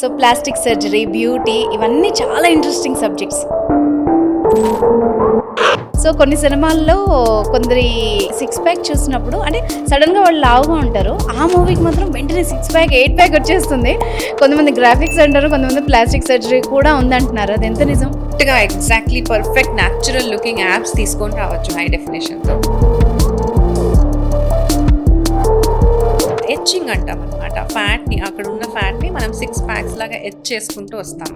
So plastic surgery, beauty ఇవన్నీ చాలా interesting subjects. So కొన్ని సినిమాల్లో కొందరి సిక్స్ ప్యాక్ చూసినప్పుడు అంటే సడన్గా వాళ్ళు లావుగా ఉంటారు, ఆ మూవీకి మాత్రం వెంటనే సిక్స్ ప్యాక్, ఎయిట్ ప్యాక్ వచ్చేస్తుంది. కొంతమంది గ్రాఫిక్స్ అంటారు, కొంతమంది ప్లాస్టిక్ సర్జరీ కూడా ఉందంటున్నారు. అది ఎంత నిజం? Exactly perfect natural looking apps తీసుకొని రావచ్చు హై డెఫినేషన్తో. ఎచ్చింగ్ అంటాం అనమాట. ఫ్యాట్ని, అక్కడ ఉన్న ఫ్యాట్ని మనం సిక్స్ ప్యాక్స్ లాగా ఎచ్ చేసుకుంటూ వస్తాం.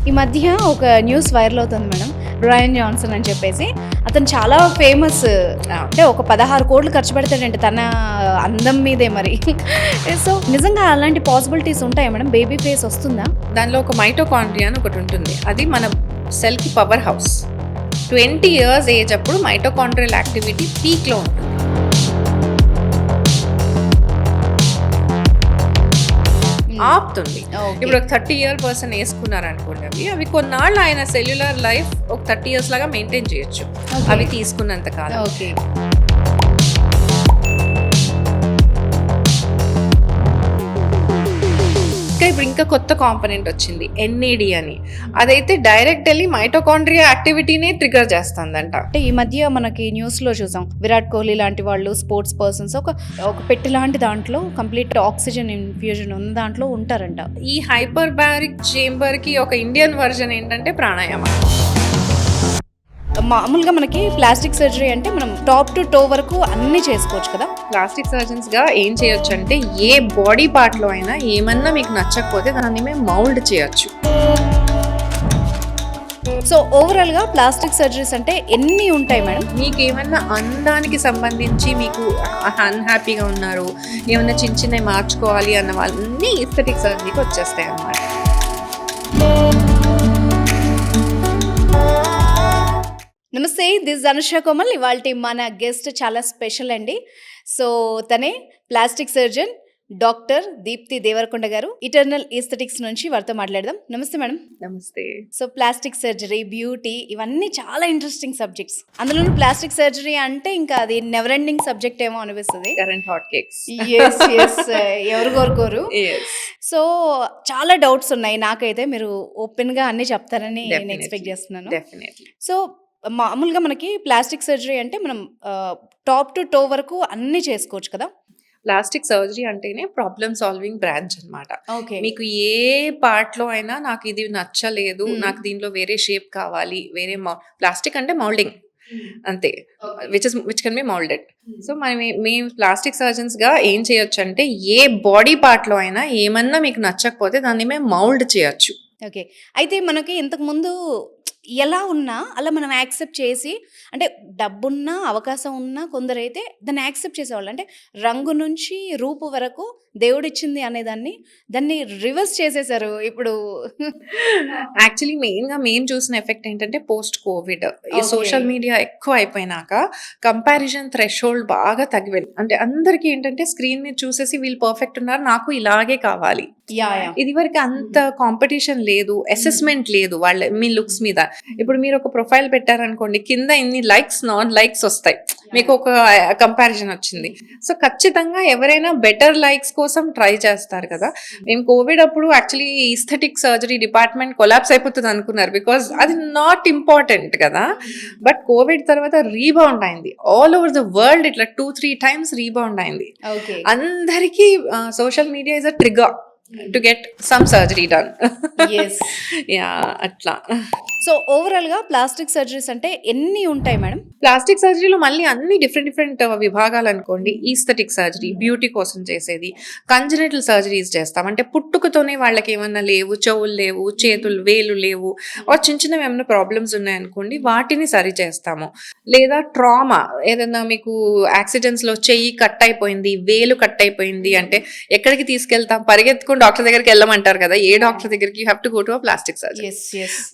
ఈ మధ్య ఒక న్యూస్ వైరల్ అవుతుంది మేడం, బ్రయాన్ జాన్సన్ అని చెప్పేసి. అతను చాలా ఫేమస్, అంటే ఒక 16 కోట్లు ఖర్చు పెడతాడంటే తన అందం మీదే మరి. సో నిజంగా అలాంటి పాసిబిలిటీస్ ఉంటాయా మేడం? బేబీ ఫేస్ వస్తుందా? దానిలో ఒక మైటోకాండ్రియా అని ఒకటి ఉంటుంది. అది మన సెల్కి పవర్ హౌస్. 20 years ఏజ్ అప్పుడు మైటోకాండ్రియల్ యాక్టివిటీ పీక్లో ఉంటుంది. ఆపుతుంది. ఇప్పుడు ఒక 30-year పర్సన్ వేసుకున్నారు అనుకోండి, అవి కొన్నాళ్ళు ఆయన సెల్యులర్ లైఫ్ ఒక 30 years లాగా మెయింటైన్ చేయొచ్చు అవి తీసుకున్నంత కాలం. ఓకే. ఇంకా కొత్త కాంపోనెంట్ వచ్చింది, NAD అని. అదైతే డైరెక్ట్ వెళ్ళి మైటోకాండ్రియా యాక్టివిటీనే ట్రిగర్ చేస్తుందంట. అంటే ఈ మధ్య మనకి న్యూస్ లో చూసాం, విరాట్ కోహ్లీ లాంటి వాళ్ళు, స్పోర్ట్స్ పర్సన్స్ ఒక పెట్టి లాంటి దాంట్లో కంప్లీట్ ఆక్సిజన్ ఇన్ఫ్యూజన్ ఉన్న దాంట్లో ఉంటారంట. ఈ హైపర్ బారిక్ చేంబర్ కి ఒక ఇండియన్ వర్జన్ ఏంటంటే ప్రాణాయామం. మామూలుగా మనకి ప్లాస్టిక్ సర్జరీ అంటే మనం టాప్ టు టో వరకు అన్ని చేసుకోవచ్చు కదా. ప్లాస్టిక్ సర్జన్స్ గా ఏం చేయొచ్చు అంటే, ఏ బాడీ పార్ట్ లో అయినా ఏమన్నా మీకు నచ్చకపోతే దాన్ని మేము మౌల్డ్ చేయొచ్చు. సో ఓవరాల్ గా ప్లాస్టిక్ సర్జరీస్ అంటే ఎన్ని ఉంటాయి మేడం? మీకు ఏమన్నా అందానికి సంబంధించి మీకు అన్హ్యాపీగా ఉన్నారు, ఏమన్నా చిన్న చిన్నవి మార్చుకోవాలి అన్న వాళ్ళన్నీ ఎస్థెటిక్ సర్జరీకి వచ్చేస్తాయి అన్నమాట. నమస్తే, దిస్ అనుష కోమల్. ఇవాళ మన గెస్ట్ చాలా స్పెషల్ అండి. సో తనే plastic surgeon doctor Deepthi Devarakonda garu. Eternal aesthetics నుంచి వారితో మాట్లాడదాం. నమస్తే మేడం. నమస్తే. సో ప్లాస్టిక్ సర్జరీ, బ్యూటీ ఇవన్నీ చాలా ఇంట్రెస్టింగ్ సబ్జెక్ట్స్. అందులోనూ ప్లాస్టిక్ సర్జరీ అంటే ఇంకా అది నెవర్ ఎండింగ్ సబ్జెక్ట్ ఏమో అనిపిస్తుంది. Current hot cakes. ఎవరు కోరుకోరు. సో చాలా డౌట్స్ ఉన్నాయి నాకైతే. మీరు ఓపెన్ గా అన్ని చెప్తారని నేను ఎక్స్పెక్ట్ చేస్తున్నాను. సో మామూలుగా మనకి ప్లాస్టిక్ సర్జరీ అంటే మనం టాప్ టు టో వరకు అన్ని చేసుకోవచ్చు కదా. ప్లాస్టిక్ సర్జరీ అంటేనే ప్రాబ్లమ్ సాల్వింగ్ బ్రాంచ్ అనమాట. మీకు ఏ పార్ట్ లో అయినా నాకు ఇది నచ్చలేదు, నాకు దీనిలో వేరే షేప్ కావాలి, వేరే ప్లాస్టిక్ అంటే మౌల్డింగ్ అంతే, which can be moulded. So మేము ప్లాస్టిక్ సర్జన్స్ గా ఏం చేయొచ్చు అంటే, ఏ బాడీ పార్ట్ లో అయినా ఏమన్నా మీకు నచ్చకపోతే దాన్ని మేము మౌల్డ్ చేయొచ్చు. ఓకే. అయితే మనకి ఇంతకు ముందు ఎలా ఉన్నా అలా మనం యాక్సెప్ట్ చేసి, అంటే డబ్బున్నా అవకాశం ఉన్నా కొందరైతే దాన్ని యాక్సెప్ట్ చేసేవాళ్ళు. అంటే రంగు నుంచి రూపు వరకు దేవుడిచ్చింది అనేదాన్ని దాన్ని రివర్స్ చేసేసారు ఇప్పుడు. యాక్చువల్లీ మెయిన్ చూసిన ఎఫెక్ట్ ఏంటంటే పోస్ట్ కోవిడ్ ఈ సోషల్ మీడియా ఎక్కువ అయిపోయినాక కంపారిజన్ థ్రెషోల్డ్ బాగా తగ్గిపోయింది. అంటే అందరికీ ఏంటంటే స్క్రీన్ మీద చూసేసి వీళ్ళు పర్ఫెక్ట్ ఉన్నారు, నాకు ఇలాగే కావాలి. ఇది వరకు అంత కాంపిటీషన్ లేదు, అసెస్మెంట్ లేదు మీ లుక్స్ మీద. ఇప్పుడు మీరు ఒక ప్రొఫైల్ పెట్టారనుకోండి, కింద ఇన్ని లైక్స్ నాన్ లైక్స్ వస్తాయి, మీకు ఒక కంపారిజన్ వచ్చింది. సో ఖచ్చితంగా ఎవరైనా బెటర్ లైక్స్ కోసం ట్రై చేస్తారు కదా. మేము కోవిడ్ అప్పుడు actually aesthetic surgery department collapse అయిపోతుంది అనుకున్నారు, బికాస్ అది నాట్ ఇంపార్టెంట్ కదా. బట్ కోవిడ్ తర్వాత రీబౌండ్ అయింది ఆల్ ఓవర్ ద వరల్డ్, ఇట్లా 2-3 times రీబౌండ్ అయింది. అందరికీ social media is a trigger to get some surgery done. Yes. Yeah, atla. So overall గా ప్లాస్టిక్ సర్జరీస్ అంటే ఎన్ని ఉంటాయి మేడం? ప్లాస్టిక్ సర్జరీలో మళ్ళీ అన్ని డిఫరెంట్ విభాగాలు అనుకోండి. ఈస్థెటిక్ సర్జరీ బ్యూటీ కోసం చేసేది, కంజనటల్ సర్జరీస్ చేస్తాం, అంటే పుట్టుకతోనే వాళ్ళకి ఏమన్నా లేవు, చెవులు లేవు, చేతులు వేలు లేవు, చిన్న చిన్నవి ఏమైనా ప్రాబ్లమ్స్ ఉన్నాయనుకోండి, వాటిని సరి చేస్తాము. లేదా ట్రామా, ఏదైనా మీకు యాక్సిడెంట్స్ లో చెయ్యి కట్ అయిపోయింది, వేలు కట్ అయిపోయింది అంటే ఎక్కడికి తీసుకెళ్తాం? పరిగెత్తుకుని డాక్టర్ దగ్గరికి వెళ్ళమంటారు కదా. ఏ డాక్టర్ దగ్గరికి? You have to go to a plastic surgery.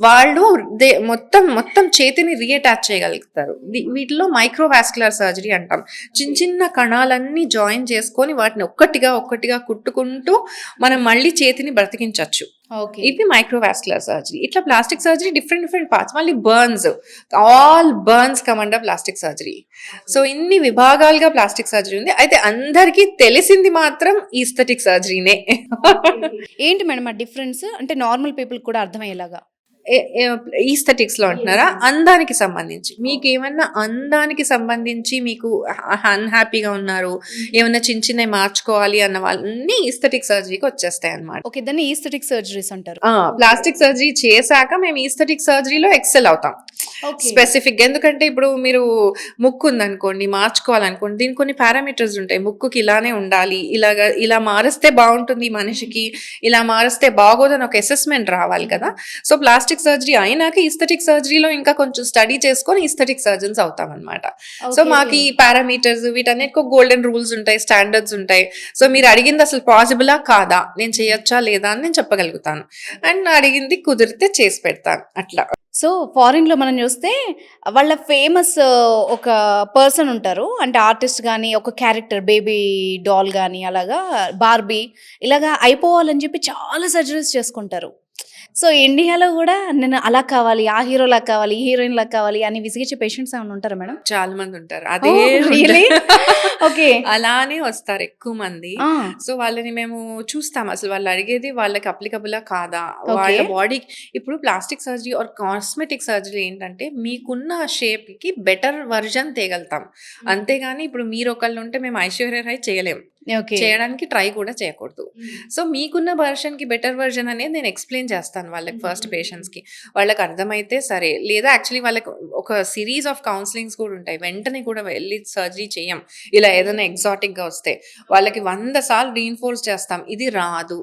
వాళ్ళు మొత్తం చేతిని రీఅటాచ్ చేయగలుగుతారు. వీటిలో మైక్రోవాస్కులర్ సర్జరీ అంటాం. చిన్న చిన్న కణాలన్నీ జాయిన్ చేసుకొని వాటిని ఒక్కటిగా కుట్టుకుంటూ మనం మళ్ళీ చేతిని బ్రతికించవచ్చు. ఓకే. ఇది మైక్రోవాస్కులర్ సర్జరీ. ఇట్లా ప్లాస్టిక్ సర్జరీ డిఫరెంట్ పార్ట్స్. మళ్ళీ all burns come under plastic surgery. So ఇన్ని విభాగాలుగా ప్లాస్టిక్ సర్జరీ ఉంది. అయితే అందరికీ తెలిసింది మాత్రం ఈస్థెటిక్ సర్జరీనే. ఏంటి మేడం ఆ డిఫరెన్స్? అంటే నార్మల్ పీపుల్ కూడా అర్థమయ్యేలాగా. ఈస్థెటిక్స్ లో అంటున్నారా? అందానికి సంబంధించి మీకు ఏమన్నా అందానికి సంబంధించి మీకు అన్హ్యాపీగా ఉన్నారు, ఏమన్నా చిన్నవి మార్చుకోవాలి అన్న వాళ్ళని ఈస్థెటిక్ సర్జరీకి వచ్చేస్తాయి అన్నమాట. ఓకే, దాన్ని ఈస్థెటిక్ సర్జరీస్ అంటారు. ప్లాస్టిక్ సర్జరీ చేశాక మేము ఈస్థెటిక్ సర్జరీలో ఎక్సెల్ అవుతాం స్పెసిఫిక్. ఎందుకంటే ఇప్పుడు మీరు ముక్కు ఉందనుకోండి, మార్చుకోవాలనుకోండి, దీనికి కొన్ని పారామీటర్స్ ఉంటాయి. ముక్కుకి ఇలానే ఉండాలి, ఇలా మారిస్తే బాగుంటుంది మనిషికి, ఇలా మారిస్తే బాగోదని ఒక అసెస్మెంట్ రావాలి కదా. సో ప్లాస్టిక్ సర్జరీ అయినాక ఈస్థెటిక్ సర్జరీలో ఇంకా కొంచెం స్టడీ చేసుకొని ఈస్థెటిక్ సర్జన్స్ అవుతాం అనమాట. సో మాకు ఈ పారామీటర్స్ వీటన్నిటికీ గోల్డెన్ రూల్స్ ఉంటాయి, స్టాండర్డ్స్ ఉంటాయి. సో మీరు అడిగింది అసలు పాసిబులా కాదా, నేను చేయొచ్చా లేదా అని నేను చెప్పగలుగుతాను. అండ్ అడిగింది కుదిరితే చేసి పెడతాను అట్లా. సో ఫారిన్ లో మనం చూస్తే వాళ్ళ ఫేమస్ ఒక పర్సన్ ఉంటారు, అంటే ఆర్టిస్ట్ కానీ ఒక క్యారెక్టర్ బేబీ డాల్ కానీ అలాగా బార్బీ ఇలాగా అయిపోవాలని చెప్పి చాలా సర్జరీస్ చేసుకుంటారు. సో ఇండియాలో కూడా నేను అలా కావాలి, ఆ హీరోలా కావాలి, ఈ హీరోయిన్ లా కావాలి అని విసిగించే పేషెంట్స్ ఏమైనా ఉంటారా మేడం? చాలా మంది ఉంటారు. అదే ఓకే, అలానే వస్తారు ఎక్కువ మంది. సో వాళ్ళని మేము చూస్తాం అసలు వాళ్ళు అడిగేది వాళ్ళకి అప్లికబులా కాదా, వాళ్ళ బాడీ. ఇప్పుడు plastic surgery or cosmetic surgery ఏంటంటే మీకున్న షేప్ కి బెటర్ వర్జన్ తేగలుగుతాం. అంతేగాని ఇప్పుడు మీరు ఒకళ్ళు ఉంటే మేము ఐశ్వర్య రాయ్ చేయలేం, చేయడానికి ట్రై కూడా చేయకూడదు. సో మీకున్న వర్షన్ కి బెటర్ వర్షన్ అనేది నేను ఎక్స్ప్లెయిన్ చేస్తాను వాళ్ళకి ఫస్ట్ పేషెంట్స్ కి. వాళ్ళకి అర్థమైతే సరే, లేదా యాక్చువల్లీ వాళ్ళకి ఒక సిరీస్ ఆఫ్ కౌన్సిలింగ్స్ కూడా ఉంటాయి. వెంటనే కూడా వెళ్ళి సర్జరీ చేయం. ఇలా ఏదైనా ఎగ్జాటిక్ గా వస్తే వాళ్ళకి 100 సార్లు రీఇన్ఫోర్స్ చేస్తాం, ఇది రాదు,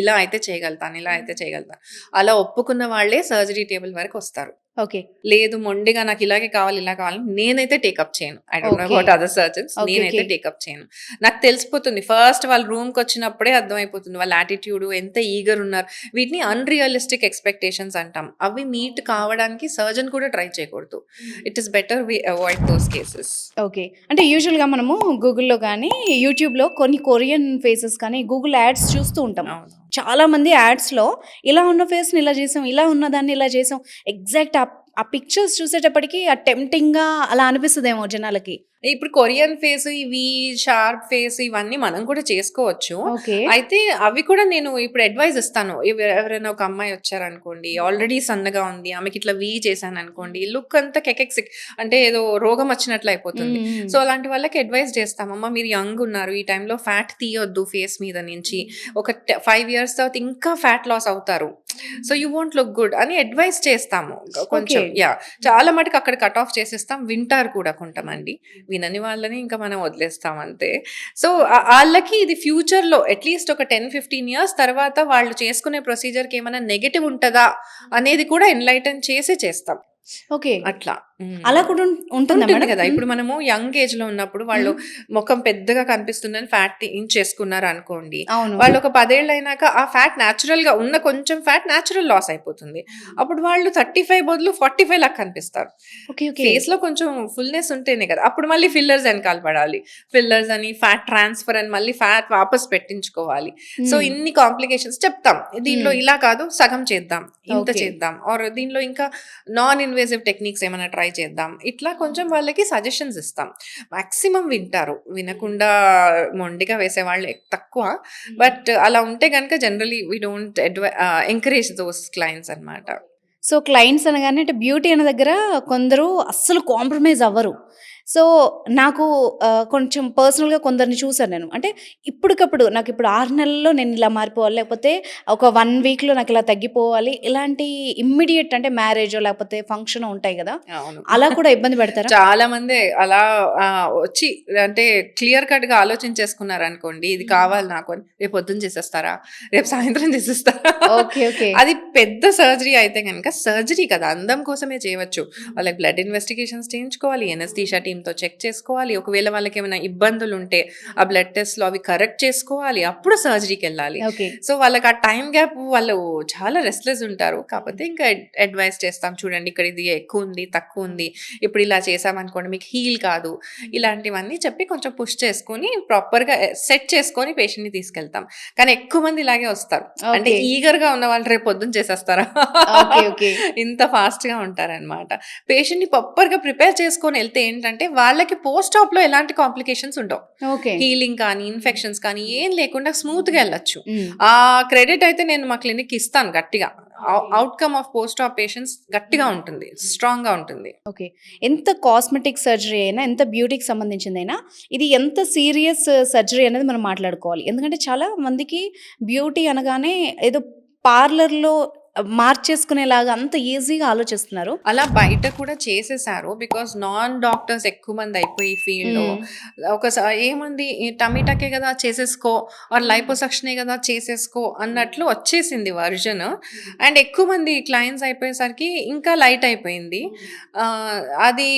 ఇలా అయితే చేయగలుగుతాను, ఇలా అయితే చేయగలుగుతాను. అలా ఒప్పుకున్న వాళ్ళే సర్జరీ టేబుల్ వరకు వస్తారు. ఓకే, లేదు మొండిగా నాకు ఇలాగే కావాలి, ఇలా కావాలి, నేనైతే టేకప్ చేయను. I don't know about other surgeons, నేనైతే టేకప్ చేయను. నాకు తెలిసిపోతుంది ఫస్ట్ వాళ్ళ రూమ్ కి వచ్చినప్పుడే అర్థమైపోతుంది వాళ్ళ యాటిట్యూడ్, ఎంత ఈగర్ ఉన్నారు. వీటిని అన్రియలిస్టిక్ ఎక్స్పెక్టేషన్స్ అంటాం. అవి మీట్ కావడానికి సర్జన్ కూడా ట్రై చేయకూడదు. It is better we avoid those cases. Okay, అంటే యూజువల్ గా మనము గూగుల్లో కానీ యూట్యూబ్ లో కొన్ని కొరియన్ ఫేసెస్ కానీ గూగుల్ యాడ్స్ చూస్తూ ఉంటాం. చాలా మంది యాడ్స్ లో ఇలా ఉన్న ఫేస్ ని ఇలా చేసాం, ఇలా ఉన్న దాన్ని ఇలా చేసాం, ఎగ్జాక్ట్ ఆ పిక్చర్స్ చూసేటప్పటికి ఆ టెంప్టింగ్ గా అలా అనిపిస్తుందేమో జనాలకి. ఇప్పుడు కొరియన్ ఫేస్, ఇవి షార్ప్ ఫేస్, ఇవన్నీ మనం కూడా చేసుకోవచ్చు. అయితే అవి కూడా నేను ఇప్పుడు అడ్వైజ్ ఇస్తాను. ఎవరైనా ఒక అమ్మాయి వచ్చారనుకోండి, ఆల్రెడీ సన్నగా ఉంది, ఆమెకి ఇట్లా వీ చేశాను అనుకోండి, లుక్ అంతా కెకెక్సిక్, అంటే ఏదో రోగం వచ్చినట్లు అయిపోతుంది. సో అలాంటి వాళ్ళకి అడ్వైజ్ చేస్తామమ్మా, మీరు యంగ్ ఉన్నారు, ఈ టైంలో ఫ్యాట్ తీయొద్దు ఫేస్ మీద నుంచి, ఒక 5 years తర్వాత ఇంకా ఫ్యాట్ లాస్ అవుతారు, so you won't look good అని అడ్వైస్ చేస్తాము కొంచెం. చాలా మటుకు అక్కడ కట్ ఆఫ్ చేసేస్తాం. వింటారు కూడా కొంతమంది, వినని వాళ్ళని ఇంకా మనం వదిలేస్తాం అంతే. సో వాళ్ళకి ఇది ఫ్యూచర్ లో అట్లీస్ట్ ఒక 10-15 years తర్వాత వాళ్ళు చేసుకునే ప్రొసీజర్ కి ఏమైనా నెగటివ్ ఉంటుందా అనేది కూడా ఎన్లైటన్ చేసి చేస్తాం. ఓకే, అట్లా అలా కూడా ఉంటుంది కదా. ఇప్పుడు మనము యంగ్ ఏజ్ లో ఉన్నప్పుడు వాళ్ళు ముఖం పెద్దగా కనిపిస్తుందని ఫ్యాట్ చేసుకున్నారు అనుకోండి, వాళ్ళు ఒక 10 ఏళ్ళు అయినాక ఆ ఫ్యాట్ న్యాచురల్ గా ఉన్న కొంచెం ఫ్యాట్ న్యాచురల్ లాస్ అయిపోతుంది. అప్పుడు వాళ్ళు 35 బదులు 45 లాగా కనిపిస్తారు. ఫేస్ లో కొంచెం ఫుల్నెస్ ఉంటేనే కదా. అప్పుడు మళ్ళీ ఫిల్లర్స్ వెనకాల పడాలి, ఫిల్లర్స్ అని, ఫ్యాట్ ట్రాన్స్ఫర్ అని, మళ్ళీ ఫ్యాట్ వాపస్ పెట్టించుకోవాలి. సో ఇన్ని కాంప్లికేషన్స్ చెప్తాం. దీనిలో ఇలా కాదు, సగం చేద్దాం, ఇంత చేద్దాం, ఆర్ దీనిలో ఇంకా నాన్ ఇన్వేసివ్ టెక్నిక్స్ ఏమైనా ట్రై చేద్దాం, ఇట్లా కొంచెం వాళ్ళకి సజెషన్స్ ఇస్తాం. మాక్సిమం వింటారు, వినకుండా మొండిగా వేసేవాళ్ళు తక్కువ. బట్ అలా ఉంటే కనుక generally we don't encourage those clients అన్నమాట. సో క్లయింట్స్ అనగానే అంటే బ్యూటీ అనే దగ్గర కొందరు అస్సలు కాంప్రమైజ్ అవ్వరు. సో నాకు కొంచెం పర్సనల్గా కొందరిని చూసాను నేను. అంటే ఇప్పటికప్పుడు నాకు ఇప్పుడు 6 నెలల్లో నేను ఇలా మారిపోవాలి, లేకపోతే ఒక 1 వీక్లో నాకు ఇలా తగ్గిపోవాలి, ఇలాంటి ఇమ్మీడియట్ అంటే మ్యారేజ్ లేకపోతే ఫంక్షన్ ఉంటాయి కదా, అలా కూడా ఇబ్బంది పెడతారు చాలా మంది. అలా వచ్చి అంటే క్లియర్ కట్ గా ఆలోచించేసుకున్నారు అనుకోండి, ఇది కావాలి నాకు అని, రేపు పొద్దున్న చేసేస్తారా, రేపు సాయంత్రం చేసేస్తారా. అది పెద్ద సర్జరీ అయితే కనుక సర్జరీ కదా, అందం కోసమే చేయవచ్చు. వాళ్ళకి బ్లడ్ ఇన్వెస్టిగేషన్స్ చేయించుకోవాలి, ఎనస్థీషియా టీమ్ టీమ్‌తో చెక్ చేసుకోవాలి. ఒకవేళ వాళ్ళకేమైనా ఇబ్బందులుంటే ఆ బ్లడ్ టెస్ట్‌లు అవి కరెక్ట్ చేసుకోవాలి. అప్పుడు సర్జరీకెళ్ళాలి. ఓకే. సో, వాళ్ళకి ఆ టైమ్ గ్యాప్ వాళ్ళు చాలా రెస్ట్‌లెస్ ఉంటారు. కాపోతే ఇంకా అడ్వైస్ చేస్తాం. చూడండి ఇక్కడ ఇది ఎక్కువుంది, తక్కువుంది. ఇప్పుడు ఇలా చేశామనుకోండి మీకు హీల్ కాదు. ఇలాంటివన్నీ చెప్పి కొంచెం పుష్ చేసుకొని ప్రాపర్‌గా సెట్ చేసుకొని పేషెంట్‌ని తీసుకెళ్తాం. కానీ ఎక్కువ మంది ఇలాగే వస్తారు. అంటే ఓకే. ఈగర్‌గా ఉన్నవాళ్ళు రేపు పొద్దున చేసేస్తారా? ఓకే. ఓకే. ఇంత ఫాస్ట్‌గా ఉంటారనమాట. పేషెంట్‌ని ప్రాపర్‌గా ప్రిపేర్ చేసుకొని ఎళ్తే ఏంటంటే వాళ్ళకి పోస్ట్ ఆప్‌లో ఎలాంటి కాంప్లికేషన్స్ ఉండవు. ఓకే. హీలింగ్ కానీ, ఇన్ఫెక్షన్స్ కానీ ఏం లేకుండా స్మూత్‌గా ఎళ్ళొచ్చు. హ్మ్. ఆ క్రెడిట్ అయితే నేను మా క్లినిక్‌కి ఇస్తాను గట్టిగా. Outcome of post AAP patients గట్టిగా ఉంటుంది. స్ట్రాంగ్‌గా ఉంటుంది. ఓకే. ఎంత కాస్మెటిక్ సర్జరీ అయినా, ఎంత బ్యూటీకి సంబంధించిందైనా, ఇది ఎంత సీరియస్ సర్జరీ అనేది మనం మాట్లాడుకోవాలి. ఎందుకంటే చాలా మందికి బ్యూటీ అనగానే ఏదో పార్లర్‌లో మార్చేసుకునేలాగా అంత ఈజీగా ఆలోచిస్తున్నారు. అలా బయట కూడా చేసేసారు. బికాజ్ నాన్ డాక్టర్స్ ఎక్కువ మంది అయిపోయి ఈ ఫీల్డ్‌లో. ఏముంది ఈ టమీటాకే కదా చేసేసుకో ఆర్ లైపోసక్షనే కదా చేసేసుకో అన్నట్లు వచ్చేసింది వర్షన్. అండ్ ఎక్కువ మంది క్లయింట్స్ అయిపోయేసరికి ఇంకా లైట్ అయిపోయింది. అది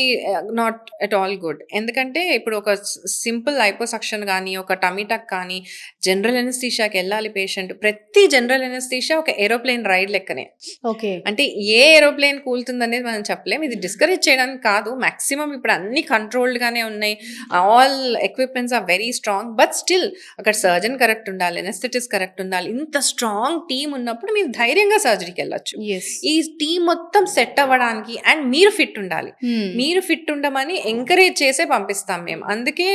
నాట్ ఎట్ ఆల్ గుడ్. ఎందుకంటే ఇప్పుడు ఒక సింపుల్ లైపోసక్షన్ గానీ, ఒక టమీటాక్ కానీ జనరల్ అనెస్థీషియాకి ఎళ్ళాలి పేషెంట్. ప్రతి జనరల్ అనెస్థీషియా ఒక ఏరోప్లేన్ రైడ్ లెక్కనే. ఓకే. అంటే ఏ ఏరోప్లేన్ కూలుతుందనేది మనం చెప్పలేం. ఇది డిస్కరేజ్ చేయడానికి కాదు. మాక్సిమం ఇప్పుడు అన్నీ కంట్రోల్డ్ గానే ఉన్నాయి. All equipments are very strong. But still అక్కడ సర్జన్ కరెక్ట్ ఉండాలి. అనెస్థెటిస్ట్ కరెక్ట్ ఉండాలి. ఇంత స్ట్రాంగ్ టీమ్ ఉన్నప్పుడు మీరు ధైర్యంగా సర్జరీకెళ్ళొచ్చు. యెస్. ఈ టీమ్ మొత్తం సెట్ అవ్వడానికి అండ్ మీరు ఫిట్ ఉండాలి. హ్మ్. మీరు ఫిట్ ఉండమని ఎంకరేజ్ చేసే పంపిస్తాం మేము. అందుకే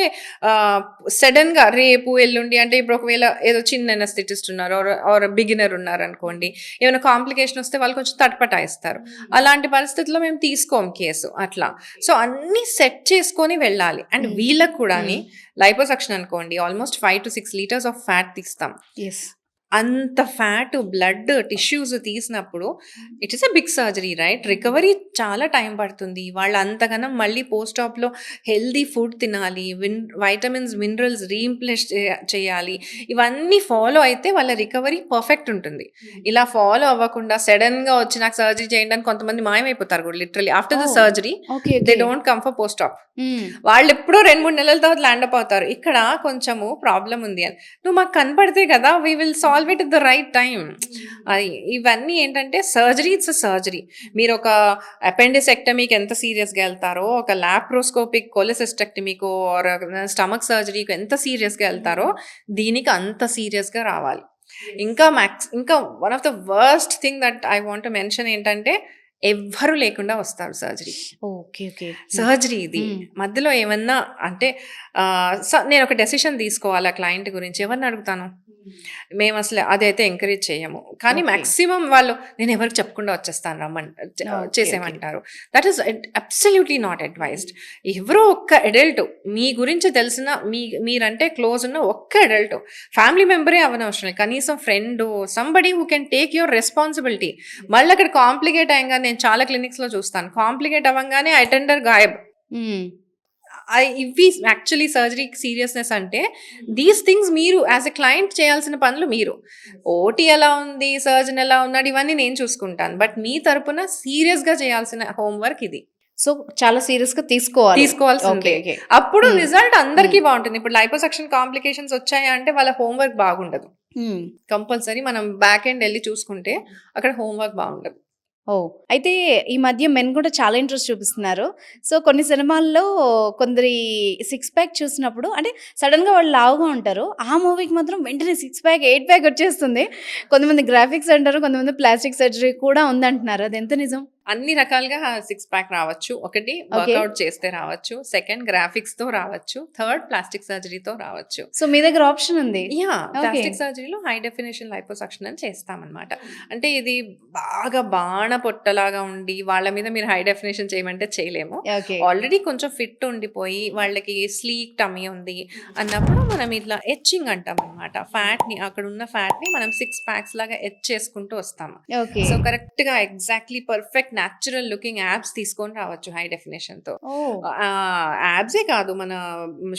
సడెన్‌గా రేపు, ఎల్లుండి అంటే ఇప్పుడు ఒకవేళ ఏదో చిన్న అనెస్థెటిస్ట్ ఉన్నారు ఆర్ బిగినర్ ఉన్నారనుకోండి. ఏమైనా కాంప్లికేషన్ వస్తే వాళ్ళు కొంచెం తటపటాయిస్తారు. అలాంటి పరిస్థితుల్లో మేము తీసుకోం కేసు అట్లా. సో, అన్నీ సెట్ చేసుకొని వెళ్ళాలి. And hmm. వీళ్ళకి కూడాని హ్మ్. లైపోసక్షన్ అనుకోండి ఆల్మోస్ట్ 5-6 లీటర్స్ ఆఫ్ ఫ్యాట్ తీస్తాం. యెస్. అంత ఫ్యాట్, బ్లడ్, టిష్యూస్ తీసినప్పుడు it is a big surgery right? Recovery చాలా టైం పడుతుంది. వాళ్ళు అంతగనం మళ్ళీ పోస్ట్ ఆప్‌లో హెల్తీ ఫుడ్ తినాలి. వైటమిన్స్, మినరల్స్ రీప్లేస్ చేయాలి. ఇవన్నీ ఫాలో అయితే వాళ్ళ రికవరీ పర్ఫెక్ట్ ఉంటుంది. ఇలా ఫాలో అవ్వకుండా సడెన్‌గా వచ్చి నాకు సర్జరీ చేయండి అని కొంతమంది మాయమైపోతారు కూడా literally. After the oh! Surgery okay. They okay. Don't come for post ఆప్. హ్మ్. వాళ్ళెప్పుడో 2-3 నెలల తర్వాత ల్యాండ్ అప్ అవుతారు. ఇక్కడ కొంచెము ప్రాబ్లమ్ ఉంది అని. నువ్వు మాకు కనపడితే కదా! We will solve it at the right time. అది ఇవన్నీ ఏంటంటే సర్జరీ ఇట్స్ ఎ సర్జరీ. మీరొక అపెండిసెక్టమీకి ఎంత సీరియస్‌గా ఎళ్తారో, ఒక లాప్రోస్కోపిక్ కొలెసిస్టెక్టమీకో ఆర్ స్టమక్ సర్జరీకో ఎంత సీరియస్‌గా ఎళ్తారో, దీనికి అంత సీరియస్‌గా రావాలి. ఇంకా one of the worst thing that I want to mention ఏంటంటే ఎవ్వరు లేకుండా వస్తారు సర్జరీకి. ఓకే. ఓకే. హ్మ్. సర్జరీ ఇది. హ్మ్. మధ్యలో ఏమన్నా అంటే నేనొక డెసిషన్ తీసుకోవాలి ఆ క్లయింట్ గురించి. ఎవరిని అడుగుతాను? మేమసలు అదైతే ఎంకరేజ్ చెయ్యము. కానీ ఓకే. మాక్సిమం వాళ్ళు నేనెవరికీ చెప్పకుండా వచ్చేస్తాను ఓకే. ఓకే. చేసేయమంటారు. That is absolutely not advised. ఎవరో ఒక్క అడల్ట్ మీ గురించి తెలిసిన మీరంటే క్లోజ్ ఉన్న ఒక్క అడల్ట్ ఫ్యామిలీ మెంబరే అవ్వనవసరం లేదు. కనీసం ఫ్రెండో somebody who can take your responsibility. మళ్ళీ అక్కడ కాంప్లికేట్ అయ్యంగానే నేను చాలా క్లినిక్స్‌లో చూస్తాను. కాంప్లికేట్ అవ్వంగానే అటెండర్ గాయబ్. హ్మ్. ఇవి యాక్చువల్లీ సర్జరీకి సీరియస్‌నెస్ అంటే దీస్ థింగ్స్ మీరు యాస్ ఎ క్లయింట్ చేయాల్సిన పనులు మీరు. ఓటీ ఎలా ఉంది, సర్జన్ ఎలా ఉన్నాడు ఇవన్నీ నేను చూసుకుంటాను. బట్ మీ తరపున సీరియస్‌గా చేయాల్సిన హోమ్ వర్క్ ఇది. సో, చాలా సీరియస్‌గా తీసుకోవాలి. ఓకే. తీసుకోవాల్సిందే. ఓకే. అప్పుడు హ్మ్. రిజల్ట్ అందరికీ హ్మ్. బావుంటుంది. ఇప్పుడు లైపోసక్షన్ కాంప్లికేషన్స్ వచ్చాయా అంటే వాళ్ళ హోమ్ వర్క్ బాగుండదు. హ్మ్. కంపల్సరీ మనం బ్యాక్ ఎండ్ ఎళ్లి చూసుకుంటే అక్కడ హోమ్ వర్క్ బాగుండదు. ఓహ్! అయితే ఈ మధ్య మెన్ కూడా చాలా ఇంట్రెస్ట్ చూపిస్తున్నారు. సో, కొన్ని సినిమాల్లో కొందరి సిక్స్ ప్యాక్ చూసినప్పుడు అంటే సడెన్‌గా వాళ్ళు లావుగా ఉంటారు. ఆ మూవీకి మాత్రం వెంటనే సిక్స్ ప్యాక్, ఎయిట్ ప్యాక్ వచ్చేస్తుంది. కొంతమంది గ్రాఫిక్స్ అంటారు. కొంతమంది ప్లాస్టిక్ సర్జరీ కూడా ఉందంటున్నారు. అదెంత నిజం? అన్ని రకాలుగా సిక్స్ ప్యాక్ రావచ్చు. ఒకటి ఓకే. వర్కౌట్ చేస్తే రావచ్చు. సెకండ్ గ్రాఫిక్స్‌తో రావచ్చు. థర్డ్ ప్లాస్టిక్ సర్జరీతో రావచ్చు. సో, మీ దగ్గర ఆప్షన్ ఉంది. ఓకే. ప్లాస్టిక్ సర్జరీలో హై డెఫినిషన్ లైపోసక్షన్ అని చేస్తామనమాట. అంటే ఇది బాగా బాణ పొట్టలాగా ఉండి వాళ్ళ మీద మీరు హై డెఫినిషన్ చేయమంటే చేయలేము. ఓకే. ఆల్రెడీ కొంచెం ఫిట్ ఉండిపోయి వాళ్ళకి స్లీక్ టమ్మీ ఉంది అన్నప్పుడు మనం ఇట్లా ఎచ్చింగ్ అంటామనమాట. అక్కడున్న ఫ్యాట్‌ని మనం సిక్స్ ప్యాక్స్ లాగా ఎచ్ చేసుకుంటూ వస్తాము. ఓకే. సో, కరెక్ట్‌గా exactly perfect perfect natural looking abs తీసుకొని రావచ్చు హై డెఫినేషన్తో. ఓ యాబ్సే కాదు, మన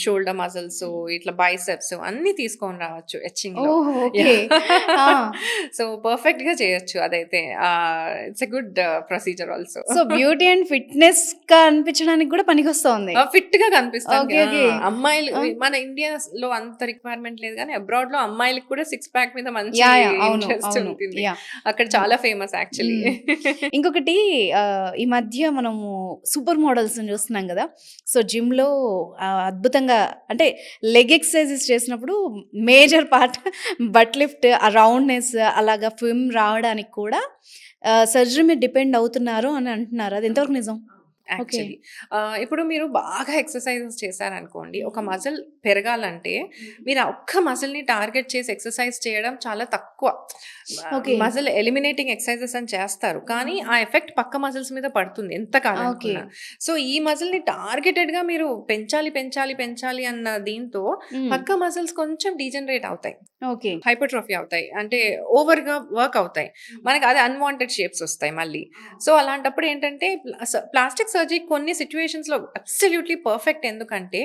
షోల్డర్ మజిల్స్, ఇట్లా బైసెప్స్ అన్ని తీసుకొని రావచ్చు ఎచ్చింగ్ లో. ఓహ్! ఓకే. ఆ! సో పర్ఫెక్ట్ గా చేయొచ్చు అదైతే. It's a good procedure also. So, beauty and ఫిట్‌నెస్‌గా అనిపించడానికి కూడా పనికొస్తోంది. ఫిట్ గా కనిపిస్తాను. ఓకే. ఓకే. అమ్మాయిలు ఆ! మన ఇండియాలో అంత రిక్వైర్మెంట్ లేదు కానీ అబ్రాడ్ లో అమ్మాయిలకి కూడా సిక్స్ ప్యాక్ మీద మంచి యాహ్! అవును. ఇంట్రెస్ట్ అవును. ఉంటుంది. యాహ్! అక్కడ చాలా ఫేమస్ యాక్చువల్లీ. ఇంకొకటి ఈ మధ్య మనము సూపర్ మోడల్స్‌ని చూస్తున్నాం గదా! సో, జిమ్‌లో అద్భుతంగా అంటే లెగ్ ఎక్సర్‌సైజెస్ చేసినప్పుడు మేజర్ పార్ట్ బట్ లిఫ్ట్, ఆ రౌండ్‌నెస్ అలాగా ఫిమ్ రావడానికి కూడా సర్జరీ మీద డిపెండ్ అవుతున్నారు అని అంటున్నారు. అది ఎంతవరకు నిజం? ఓకే. యాక్చువల్లీ ఇప్పుడు మీరు బాగా ఎక్సర్సైజెస్ చేశారనుకోండి, ఒక మజిల్ పెరగాలంటే మీరు ఆ ఒక్క మజిల్ని టార్గెట్ చేసి ఎక్సర్సైజ్ చేయడం చాలా తక్కువ. ఓకే. మజిల్ ఎలిమినేటింగ్ ఎక్సర్సైజెస్ అని చేస్తారు, కానీ ఆ ఎఫెక్ట్ పక్క మజిల్స్ మీద పడుతుంది ఎంత ఓకే. కాదనుకున్నా. సో ఈ మజిల్ని టార్గెటెడ్గా మీరు పెంచాలి పెంచాలి పెంచాలి అన్న దీంతో హ్మ్. పక్క మజిల్స్ కొంచెం డీజనరేట్ అవుతాయి, ఓకే. హైపర్ట్రోఫీ అవుతాయి, అంటే ఓవర్గా వర్క్ అవుతాయి, మనకి అదే అన్వాంటెడ్ షేప్స్ వస్తాయి మళ్ళీ. సో అలాంటప్పుడు ఏంటంటే ప్లాస్టిక్ సర్జరీ కొన్ని సిచ్యువేషన్స్లో అబ్సల్యూట్లీ పర్ఫెక్ట్. ఎందుకంటే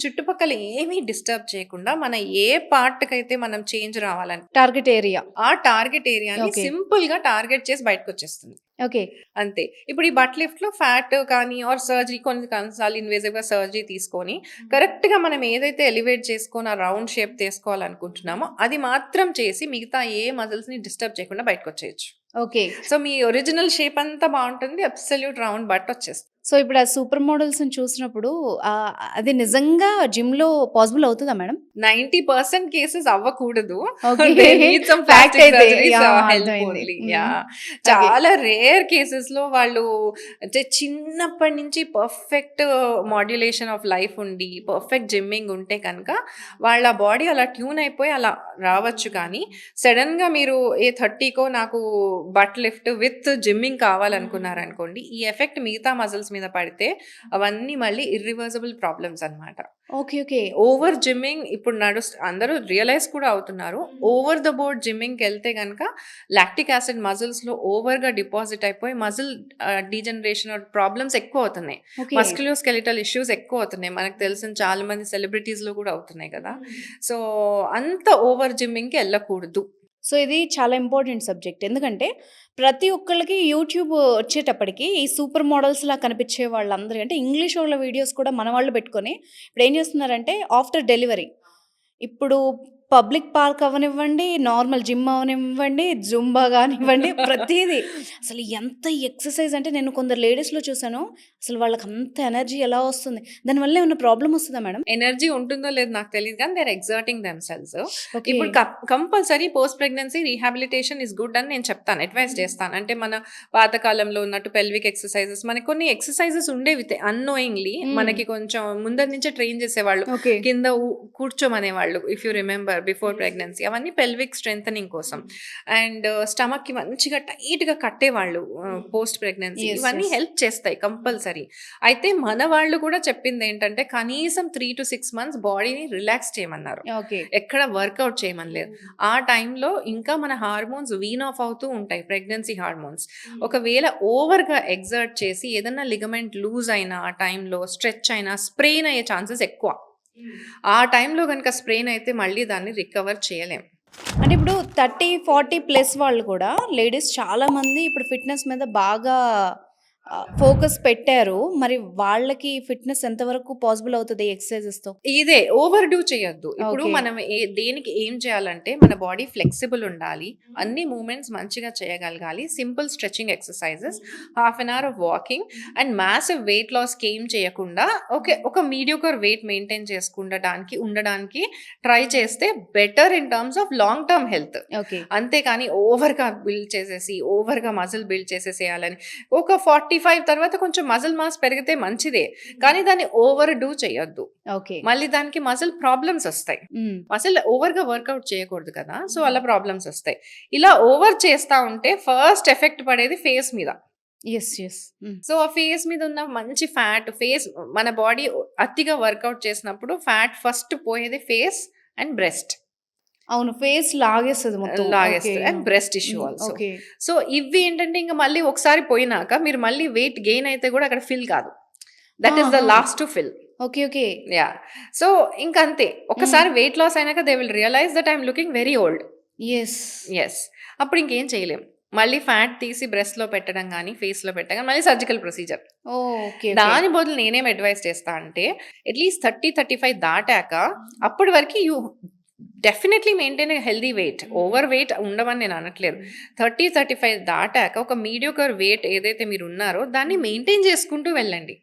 చుట్టుపక్కల ఏమీ డిస్టర్బ్ చేయకుండా మన ఏ పార్ట్కి అయితే మనం చేంజ్ రావాలంటే టార్గెట్ ఏరియా. ఆ టార్గెట్ ఏరియాని ఓకే. సింపుల్ గా టార్గెట్ చేసి బయటకు వచ్చేస్తుంది ఓకే. అంతే. ఇప్పుడు ఈ బట్ లిఫ్ట్ లో ఫ్యాట్ కానీ ఆర్ సర్జరీ, కొన్ని కొన్నిసార్లు ఇన్వేజివ్ గా సర్జరీ తీసుకొని కరెక్ట్ గా మనం ఏదైతే ఎలివేట్ చేసుకొని ఆ రౌండ్ షేప్ తీసుకోవాలనుకుంటున్నామో అది మాత్రం చేసి మిగతా ఏ మజిల్స్ ని డిస్టర్బ్ చేయకుండా బయటకు వచ్చేయచ్చు. ఓకే. సో మీ ఒరిజినల్ షేప్ అంతా బాగుంటుంది, అబ్సల్యూట్ రౌండ్ బట్ వచ్చేస్తుంది. సో, ఇప్పుడు ఆ సూపర్ మోడల్స్‌ని చూసినప్పుడు అది నిజంగా జిమ్‌లో పాసిబుల్ అవుతదా మేడం? 90% కేసెస్ అవ్వకూడదు. Okay. They need some fact plastic అయితే. Surgeries yah! హెల్ప్ అర్థమైంది. ఓన్లీ. హ్మ్. యాహ్! ఓకే. చాలా రేర్ కేసెస్‌లో వాళ్ళు అంటే చిన్నప్పటి నుంచి పర్ఫెక్ట్ మాడ్యులేషన్ ఆఫ్ లైఫ్ ఉండి, పర్ఫెక్ట్ జిమ్మింగ్ ఉంటే కనుక వాళ్ళ బాడీ అలా ట్యూన్ అయిపోయి అలా రావచ్చు. కానీ సడెన్‌గా మీరు 30కో నాకు బట్ లిఫ్ట్ విత్ జిమ్మింగ్ కావాలనుకున్నారనుకోండి, ఈ ఎఫెక్ట్ మిగతా మజిల్స్ మీద పడితే అవన్నీ మళ్ళీ ఇర్రివర్సిబుల్ ప్రాబ్లమ్స్ అన్నమాట. ఓకే. ఓకే. ఓవర్ జిమ్మింగ్ ఇప్పుడు అందరూ రియలైజ్ కూడా అవుతున్నారు. ఓవర్ ద బోర్డ్ జిమ్మింగ్‌కి వెళ్తే గనక లాక్టిక్ యాసిడ్ మజిల్స్‌లో ఓవర్‌గా డిపాజిట్ అయిపోయి మజిల్ డీజనరేషన్ ప్రాబ్లమ్స్ ఎక్కువ అవుతున్నాయి. ఓకే. మస్కులోస్కెలిటల్ ఇష్యూస్ ఎక్కువ అవుతున్నాయి. మనకు తెలిసిన చాలా మంది సెలబ్రిటీస్‌లో కూడా అవుతున్నాయి కదా! సో అంత ఓవర్ జిమ్మింగ్‌కి వెళ్ళకూడదు. సో, ఇది చాలా ఇంపార్టెంట్ సబ్జెక్ట్. ఎందుకంటే ప్రతి ఒక్కళ్ళకి యూట్యూబ్ వచ్చేటప్పటికి ఈ సూపర్ మోడల్స్‌లా కనిపించే వాళ్ళందరూ అంటే ఇంగ్లీష్ వాళ్ళ వీడియోస్ కూడా మన వాళ్ళు పెట్టుకొని ఇప్పుడేం చేస్తున్నారంటే ఆఫ్టర్ డెలివరీ ఇప్పుడు పబ్లిక్ పార్క్ అవ్వనివ్వండి, నార్మల్ జిమ్ అవ్వనివ్వండి, జుంబా గానివ్వండి ప్రతీదీ. అసలు ఎంత ఎక్సర్సైజ్ అంటే నేను కొందరు లేడీస్‌లో చూసాను. అసలు వాళ్ళకంత ఎనర్జీ ఎలా వస్తుంది? దానివల్ల ఏమన్నా ప్రాబ్లమ్ వస్తదా మేడం? ఎనర్జీ ఉంటుందో లేదో నాకు తెలీదు కానీ దే ఆర్ ఎగ్జర్టింగ్ దెమ్‌సెల్వ్స్. ఓకే. ఇప్పుడు compulsory post pregnancy rehabilitation is good అని నేను చెప్తాను, అడ్వైస్ చేస్తాను. అంటే మన పాతకాలంలో ఉన్నట్టు పెల్విక్ ఎక్సర్సైజెస్ మనకి కొన్ని ఎక్సర్సైజెస్ ఉండేవి అన్నోయింగ్లీ మనకి కొంచెం ముందర నుంచే ట్రైన్ చేసేవాళ్ళు. ఓకే. కింద కూర్చోమనేవాళ్ళు if you remember before pregnancy. అవన్నీ పెల్విక్ స్ట్రెంథనింగ్ కోసం. అండ్ స్టమక్కి మంచిగా టైట్గా కట్టేవాళ్ళు పోస్ట్ ప్రెగ్నెన్సీ. యెస్. ఇవన్నీ యెస్. హెల్ప్ చేస్తాయి కంపల్సరీ. అయితే మన వాళ్ళు కూడా చెప్పింది ఏంటంటే కనీసం 3 to 6 months బాడీని రిలాక్స్ చేయమన్నారు, ఓకే. ఎక్కడ వర్కౌట్ చేయమనలేదు. ఆ టైంలో ఇంకా మన హార్మోన్స్ వీన్ ఆఫ్ అవుతూ ఉంటాయి, ప్రెగ్నెన్సీ హార్మోన్స్. ఒకవేళ ఓవర్గా ఎగ్జర్ట్ చేసి ఏదన్నా లిగమెంట్ లూజ్ అయినా ఆ టైంలో స్ట్రెచ్ అయినా స్ప్రెయిన్ అయ్యే ఛాన్సెస్ ఎక్కువ. ఆ టైంలో కనుక స్ప్రెయిన్ అయితే మళ్ళీ దాన్ని రికవర్ చేయలేం. అంటే ఇప్పుడు 30, 40 ప్లస్ వాళ్ళు కూడా లేడీస్ చాలామంది ఇప్పుడు ఫిట్‌నెస్ మీద బాగా ఫోకస్ పెట్టారు. మరి వాళ్ళకి ఫిట్‌నెస్ ఎంతవరకు పాసిబుల్ అవుతది ఈ ఎక్సర్‌సైజెస్‌తో? ఇదే ఓవర్ డూ చేయొద్దు. ఇప్పుడు ఓకే. మనం దేనికి ఏం చేయాలంటే మన బాడీ ఫ్లెక్సిబుల్ ఉండాలి, అన్ని మూమెంట్స్ మంచిగా చేయగలగాలి, simple stretching exercises, half an hour of walking and massive weight లాస్కి ఏం చేయకుండా ఒక మీడియోకర్ వెయిట్ మెయింటైన్ ఉండడానికి ట్రై చేస్తే better in terms of long term health. Okay. అంతేకాని ఓవర్గా బిల్డ్ చేసేసి ఓవర్గా మజిల్ బిల్డ్ చేసేసేయాలని, ఒక 45 తర్వాత కొంచెం మజిల్ మాస్ పెరిగితే మంచిదే, కానీ దాన్ని ఓవర్ డూ చేయొద్దు. ఓకే. మళ్ళీ దానికి మజిల్ ప్రాబ్లమ్స్ వస్తాయి. హ్మ్. మజిల్ ఓవర్గా వర్కౌట్ చేయకూడదు కదా, సో అలా ప్రాబ్లమ్స్ వస్తాయి. ఇలా ఓవర్ చేస్తా ఉంటే ఫస్ట్ ఎఫెక్ట్ పడేది ఫేస్ మీద. యెస్. యెస్. హ్మ్. సో ఆ ఫేస్ మీద ఉన్న మంచి ఫ్యాట్, మన బాడీ అతిగా వర్కౌట్ చేసినప్పుడు ఫ్యాట్ ఫస్ట్ పోయేది ఫేస్ అండ్ బ్రెస్ట్. అవును. ఫేస్ లాగేస్తది మొత్తం. ఓకే. లాగేస్తది. And breast tissue also. Okay. So, ఇవి ఏంటంటే ఇంక మళ్ళీ ఒకసారి పోయినాక మీరు మళ్ళీ వెయిట్ గెయిన్ అయితే గూడా అక్కడ ఫిల్ కాదు. దట్ ఈస్ ద ఆహా! Last to fill. Okay. Okay. Yeah! So, ఇంకంతే. ఒక్కసారి వెయిట్ లాస్ అయినాక they will realise that I am looking very old. Yes. Yes. అప్పుడు ఇంకేం చేయలేం. మళ్ళీ ఫ్యాట్ తీసి బ్రెస్ట్‌లో పెట్టడం గాని, ఫేస్‌లో పెట్టడం గాని మళ్ళీ సర్జికల్ ప్రొసీజర్. ఓహ్! ఓకే. ఓకే. దాని బదులు నేనేం అడ్వైస్ చేస్తా అంటే అట్‌లీస్ట్ 30, 35 దాటాక అప్పటి వరకి you definitely maintain a healthy wait. Over weight ఉండమని నేను అనట్లేదు. 30, 35 దాటాక ఒక మీడియోకర్ వెయిట్ ఏదైతే మీరున్నారో దాన్ని మెయింటైన్ చేసుకుంటూ వెళ్ళండి.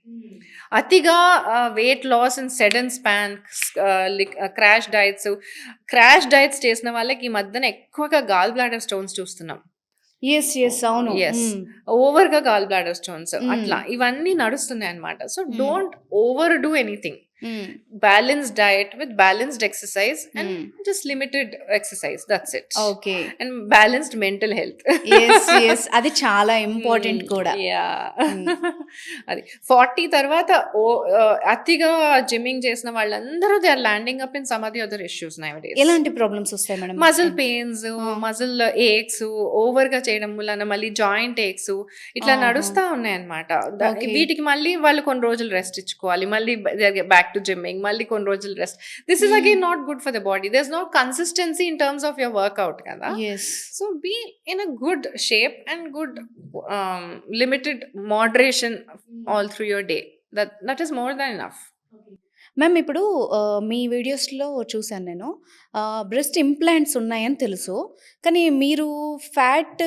అతిగా weight loss in sudden span crash diets చేసిన వాళ్ళకి ఈ మధ్యన ఎక్కువగా గాల్ బ్లాడర్ స్టోన్స్ చూస్తున్నాం. యెస్. యెస్. అవును. యెస్. హ్మ్. ఓవర్‌గా గాల్ బ్లాడర్ స్టోన్స్ హ్మ్. అట్లా ఇవన్నీ నడుస్తున్నాయన్నమాట. So, hmm. Don't overdo anything. Hmm. Balanced diet with balanced exercise and hmm. Just limited exercise. That's it. Okay. And balanced mental health. Yes. Yes. అది చాలా important కూడా. Yeah! హ్మ్. అది 40 తర్వాత అతిగా జిమ్మింగ్ చేసిన వాళ్ళందరూ they are landing up in some of the other issues nowadays. ఎలాంటి ప్రాబ్లమ్స్ వస్తాయి మేడం? మజిల్ పెయిన్స్, ఆ! మజిల్ ఏక్స్, ఓవర్‌గా చేయడం వలన మళ్ళీ జాయింట్ ఏక్స్ ఇట్లా ఆహా! నడుస్తా ఉన్నాయన్నమాట. ఓకే. వీటికి మళ్ళీ వాళ్ళు కొన్ని రోజులు రెస్ట్ ఇచ్చుకోవాలి. మళ్ళీ బ్యాక్ టు జిమ్మింగ్, మళ్ళీ కొన్ని రోజులు rest. This is hmm. Again not good for the body. There is no consistency in terms of your workout కదా! Yes. So, be in a good shape and good limited moderation all through your day. That is more than enough. Ma'am ఇప్పుడు మీ వీడియోస్‌లో చూసాను నేను. Breast implants ఉన్నాయని తెలుసు. కానీ మీరు ఫ్యాట్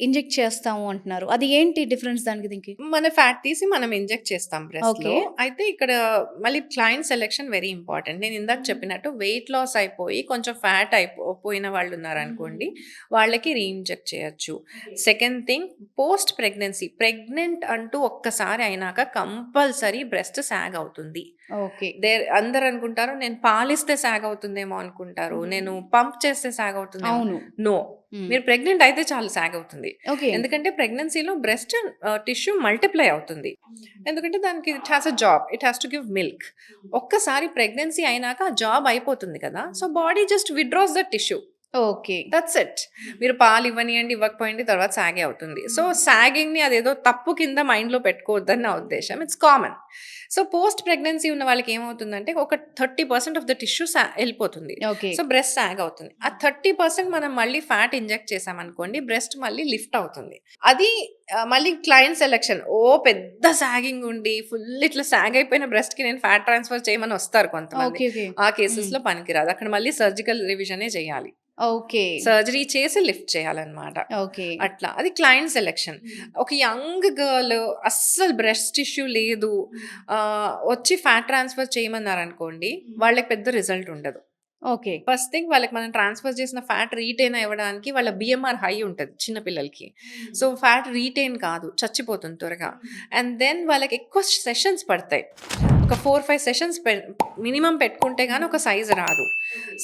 ఇంజెక్ట్ చేస్తాము అంటున్నారు. అది ఏంటి డిఫరెన్స్ దానికి దీనికి? మన ఫ్యాట్ తీసి మనం ఇంజెక్ట్ చేస్తాం బ్రెస్ట్‌లో. ఓకే. అయితే ఇక్కడ మళ్ళీ క్లయింట్ సెలక్షన్ వెరీ ఇంపార్టెంట్. నేను ఇందాక చెప్పినట్టు వెయిట్ లాస్ అయిపోయి కొంచెం ఫ్యాట్ పోయిన వాళ్ళున్నారనుకోండి, వాళ్ళకి రీఇంజెక్ట్ చేయొచ్చు. Second thing post pregnancy. Pregnant అంటూ ఒక్కసారి అయినాక కంపల్సరీ బ్రెస్ట్ సాగ్ అవుతుంది. ఓకే. అందరూ అనుకుంటారు నేను పాలిస్తే సాగ్ అవుతుందేమో అనుకుంటారు. నేను పంప్ చేస్తే సాగ్ అవుతుందేమో. అవును. నో. హ్మ్. మీరు ప్రెగ్నెంట్ అయితే చాలు సాగ్ అవుతుంది. ఓకే. ఎందుకంటే ప్రెగ్నెన్సీలో బ్రెస్ట్ టిష్యూ మల్టిప్లై అవుతుంది. ఎందుకంటే దానికి it has a job. It has to give milk. ఒక్కసారి ప్రెగ్నెన్సీ అయినాక ఆ జాబ్ అయిపోతుంది కదా! So, body just withdraws that tissue. Okay. That's it. మీరు పాలు ఇవ్వనియండి, ఇవ్వకపోయండి తర్వాత సాగే అవుతుంది. సో, సాగింగ్‌ని అదేదో తప్పు కింద మైండ్‌లో పెట్టుకోవద్దని నా ఉద్దేశ్యం. It's common. So, post pregnancy ఉన్న వాళ్ళకి ఏమవుతుందంటే ఒక 30% ఆఫ్ ద టిష్యూ ఎళ్ళిపోతుంది. ఓకే. సో, బ్రెస్ట్ సాగ్ అవుతుంది. ఆ 30% మనం మళ్ళీ ఫ్యాట్ ఇంజెక్ట్ చేశామనుకోండి బ్రెస్ట్ మళ్ళీ లిఫ్ట్ అవుతుంది. అది మళ్ళీ క్లయింట్ సెలక్షన్. పెద్ద సాగింగ్ ఉండి ఫుల్ ఇట్లా సాగ్ అయిపోయిన బ్రెస్ట్‌కి నేను ఫ్యాట్ ట్రాన్స్‌ఫర్ చేయమని వస్తారు కొంతమంది. ఓకే. ఓకే. ఆ హ్మ్. కేసెస్‌లో పనికిరాదు. అక్కడ మళ్ళీ సర్జికల్ రివిజనే చేయాలి. ఓకే. సర్జరీ చేసి లిఫ్ట్ చేయాలన్నమాట. ఓకే. అట్లా. అది క్లయింట్ సెలక్షన్. ఒక యంగ్ గర్ల్ అస్సలు బ్రెస్ట్ టిష్యూ లేదు. వచ్చి ఫ్యాట్ ట్రాన్స్‌ఫర్ చేయమన్నారనుకోండి, వాళ్ళకి పెద్ద రిజల్ట్ ఉండదు. ఓకే. ఫస్ట్ థింగ్ వాళ్ళకి మనం ట్రాన్స్‌ఫర్ చేసిన ఫ్యాట్ రీటైన్ అవ్వడానికి వాళ్ళ బీఎంఆర్ హై ఉంటది చిన్న పిల్లలకి. సో, ఫ్యాట్ రీటైన్ కాదు. చచ్చిపోతుంది త్వరగా. అండ్ దెన్ వాళ్ళకి ఎక్కువ సెషన్స్ పడతాయి. ఒక 4, 5 సెషన్స్ మినిమమ్ పెట్టుకుంటే గాని ఒక సైజ్ రాదు.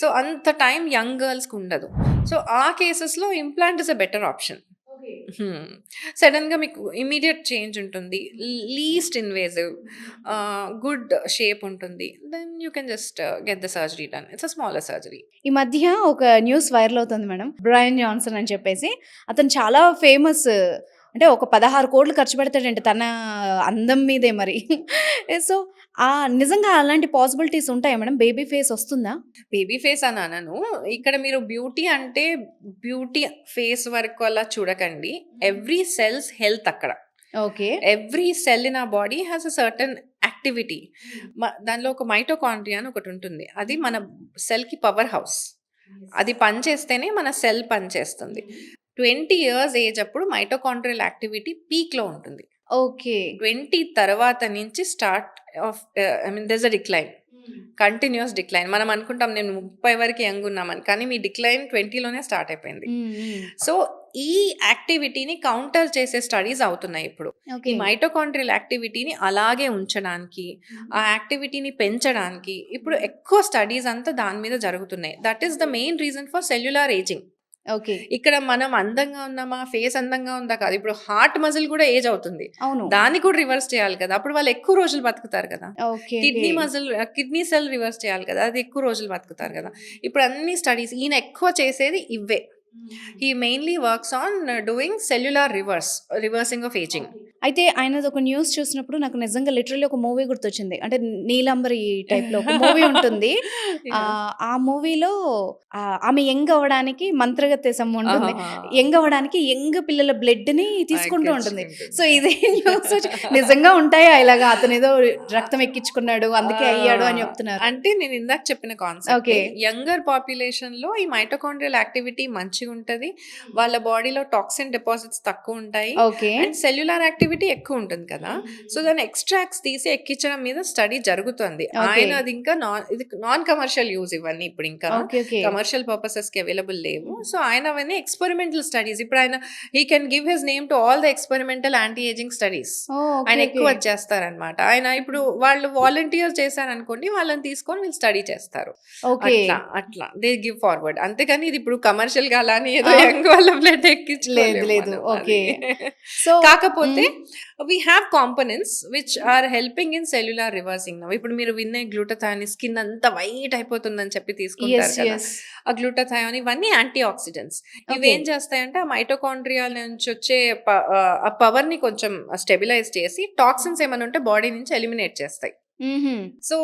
సో, అంత టైం యంగ్ గర్ల్స్‌కి ఉండదు. సో, ఆ కేసెస్‌లో implant is a better option. సడెన్‌గా మీకు ఇమ్మీడియేట్ చేంజ్ ఉంటుంది. లీస్ట్ ఇన్వేజివ్ గుడ్ షేప్ ఉంటుంది. Then you can just get the surgery done. It's a smaller surgery. ఈ మధ్య ఒక న్యూస్ వైరల్ అవుతుంది మేడం. బ్రయన్ జాన్సన్ అని చెప్పేసి. అతను చాలా ఫేమస్. అంటే ఒక 16,00,00,000 ఖర్చు పెడతాడంట తన అందం మీదే మరి. సో, నిజంగా అలాంటి పాసిబిలిటీస్ ఉంటాయా మేడం? బేబీ ఫేస్ వస్తుందా? బేబీ ఫేస్ అని అనను. ఇక్కడ మీరు బ్యూటీ అంటే బ్యూటీ ఫేస్ వరకు అలా చూడకండి. ఎవ్రీ సెల్స్ హెల్త్ అక్కడ. Okay. Every cell in our body has a certain activity. దానిలో ఒక మైటోకాండ్రియా అని ఒకటుంటుంది. అది మన సెల్‌కి పవర్ హౌస్. అది పనిచేస్తేనే మన సెల్ పనిచేస్తుంది. 20 ఇయర్స్ ఏజ్ అప్పుడు మైటోకాండ్రియల్ యాక్టివిటీ పీక్‌లో ఉంటుంది. ఓకే. 20 తర్వాత నుంచి start of there's a decline. Continuous decline. మనం అనుకుంటాం నేను 30 వరకు యంగ్ ఉన్నామని. కానీ మీ డిక్లైన్ 20లోనే స్టార్ట్ అయిపోయింది. హ్మ్. హ్మ్. సో, ఈ యాక్టివిటీని కౌంటర్ చేసే స్టడీస్ అవుతున్నాయి ఇప్పుడు. ఈ ఓకే. మైటోకాండ్రియల్ యాక్టివిటీని అలాగే ఉంచడానికి, ఆ యాక్టివిటీని పెంచడానికి ఇప్పుడు ఎక్కువ స్టడీస్ అంతా దాని మీద జరుగుతున్నాయి. That is the main reason for cellular ageing. Okay. ఇక్కడ మనం అందంగా ఉన్నామా, ఫేస్ అందంగా ఉందా కాదు. ఇప్పుడు హార్ట్ మజిల్ కూడా ఏజ్ అవుతుంది. అవును. దాన్ని కూడా రివర్స్ చేయాలి కదా! అప్పుడు వాళ్ళు ఎక్కువ రోజులు బతుకుతారు కదా! Okay. Okay. Kidney cell reverse చేయాలి కదా! అది ఎక్కువ రోజులు బతుకుతారు కదా! ఇప్పుడు అన్ని స్టడీస్ ఈయన ఎక్కువ చేసేది ఇవ్వే. He mainly works on doing cellular reversing of aging. అయితే ఆయనది ఒక న్యూస్ చూసినప్పుడు నాకు నిజంగా లిటరల్లీ ఒక మూవీ గుర్తొచ్చింది. అంటే 'నీలాంబరి' టైప్‌లో ఒక మూవీ ఉంటుంది. యాహ్! ఆ మూవీలో ఆమె యంగ్ అవ్వడానికి మంత్రగత్తె సమ్ ఉంటుంది. ఆహాహా! యంగ్ అవ్వడానికి యంగ్ పిల్లల బ్లడ్‌ని తీసుకుంటూ ఉంటుంది. సో, ఎక్కించుకుంటుంది. ఇదే న్యూస్ నిజంగా ఉంటాయా ఇలాగా? అతనేదో రక్తం ఎక్కించుకున్నాడు అందుకే అయ్యాడు అని చెప్తున్నారు. అంటే నేను ఇందాక చెప్పిన కాన్సెప్టే. ఓకే. యంగర్ పాపులేషన్‌లో ఈ మైటోకాండ్రియల్ యాక్టివిటీ మంచిగుంటది. వాళ్ళ బాడీలో టాక్సిన్ డిపాజిట్స్ తక్కువుంటాయి. ఓకే. అండ్ సెల్యులార్ యాక్టివిటీ ఎక్కువుంటుంది కదా! సో, దాన్ని ఎక్స్‌ట్రాక్ట్స్ తీసి ఎక్కించడం మీద స్టడీ జరుగుతుంది. ఓకే. ఆయన అది ఇంకా ఇది నాన్ కమర్షియల్ యూజ్ ఇవన్నీ ఇప్పుడింకా. ఓకే. ఓకే. కమర్షియల్ పర్పసెస్‌కి అవైలబుల్ లేవు. సో, ఆయన అవన్నీ ఎక్స్‌పెరిమెంటల్ స్టడీస్. ఇప్పుడు ఆయన he can give his name to all the experimental anti aging studies. Oh! ఆయన ఓకే. ఎక్కువ ఓకే. అది చేస్తారనమాట. ఆయన ఇప్పుడు వాళ్ళు వాలంటీర్ చేశారనుకోండి, వాళ్ళని తీసుకొని వీళ్ళు స్టడీ చేస్తారు. ఓకే. అట్లా దే గివ్ ఫార్వర్డ్. అంతేగాని ఇది ఇప్పుడు కమర్షియల్‌గా అలాని ఏదో ఆ! యంగ్ వాళ్ళ బ్లడ్ లేదు. ఎక్కించుకోలేము లేదు. మనం ఓకే. అది. సో కాకపోతే hmm. We have components which are helping in cellular reversing now. ఇప్పుడు మీరు వినే గ్లూటాథయాన్ స్కిన్ అంతా వైట్ అయిపోతుందని చెప్పి తీసుకుంటారు యెస్. కదా! యెస్. ఆ గ్లూటాథయాన్ ఇవన్నీ యాంటీ ఆక్సిడెంట్స్. ఓకే. ఇవేం చేస్తాయంటే ఆ మైటోకాండ్రియా నుంచి వచ్చే ఆ పవర్‌ని కొంచెం స్టెబిలైజ్ చేసి టాక్సిన్స్ ఏమైనా ఉంటే బాడీ నుంచి ఎలిమినేట్ చేస్తాయి. హుహు. సో,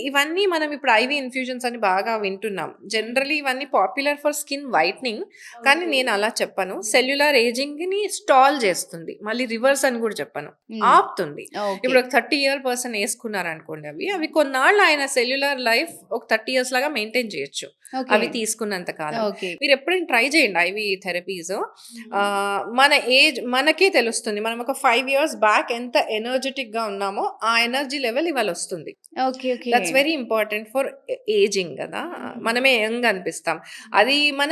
ఇవన్నీ మనం ఇప్పుడు ఐవీ ఇన్‌ఫ్యూజన్స్ అని బాగా వింటున్నాం. జనరల్లీ ఇవన్నీ పాపులర్ ఫర్ స్కిన్ వైట్నింగ్. కానీ నేను అలా చెప్పను. సెల్యులార్ ఏజింగ్‌ని స్టాల్ చేస్తుంది. మళ్ళీ రివర్స్ అని కూడా చెప్పను. హ్మ్. ఆపుతుంది. ఓకే. ఇప్పుడు ఒక 30 ఇయర్ పర్సన్ ఏసుకున్నారనుకోండి అవి కొన్నాళ్ళు ఆయన సెల్యులార్ లైఫ్ ఒక 30 ఇయర్స్ లాగా మెయింటైన్ చేయొచ్చు. ఓకే. అవి తీసుకున్నంత కాలం. ఓకే. మీరు ఎప్పుడైనా ట్రై చేయండి ఐవీ థెరపీస్. మన ఏజ్ మనకే తెలుస్తుంది. మనం ఒక 5 ఇయర్స్ బ్యాక్ ఎంత ఎనర్జిటిక్‌గా ఉన్నామో ఆ ఎనర్జీ లెవెల్ ఇవాళ వస్తుంది. Okay. Okay. That's very important for ageing కదా! మనమే యంగ్ అనిపిస్తాం. అది మన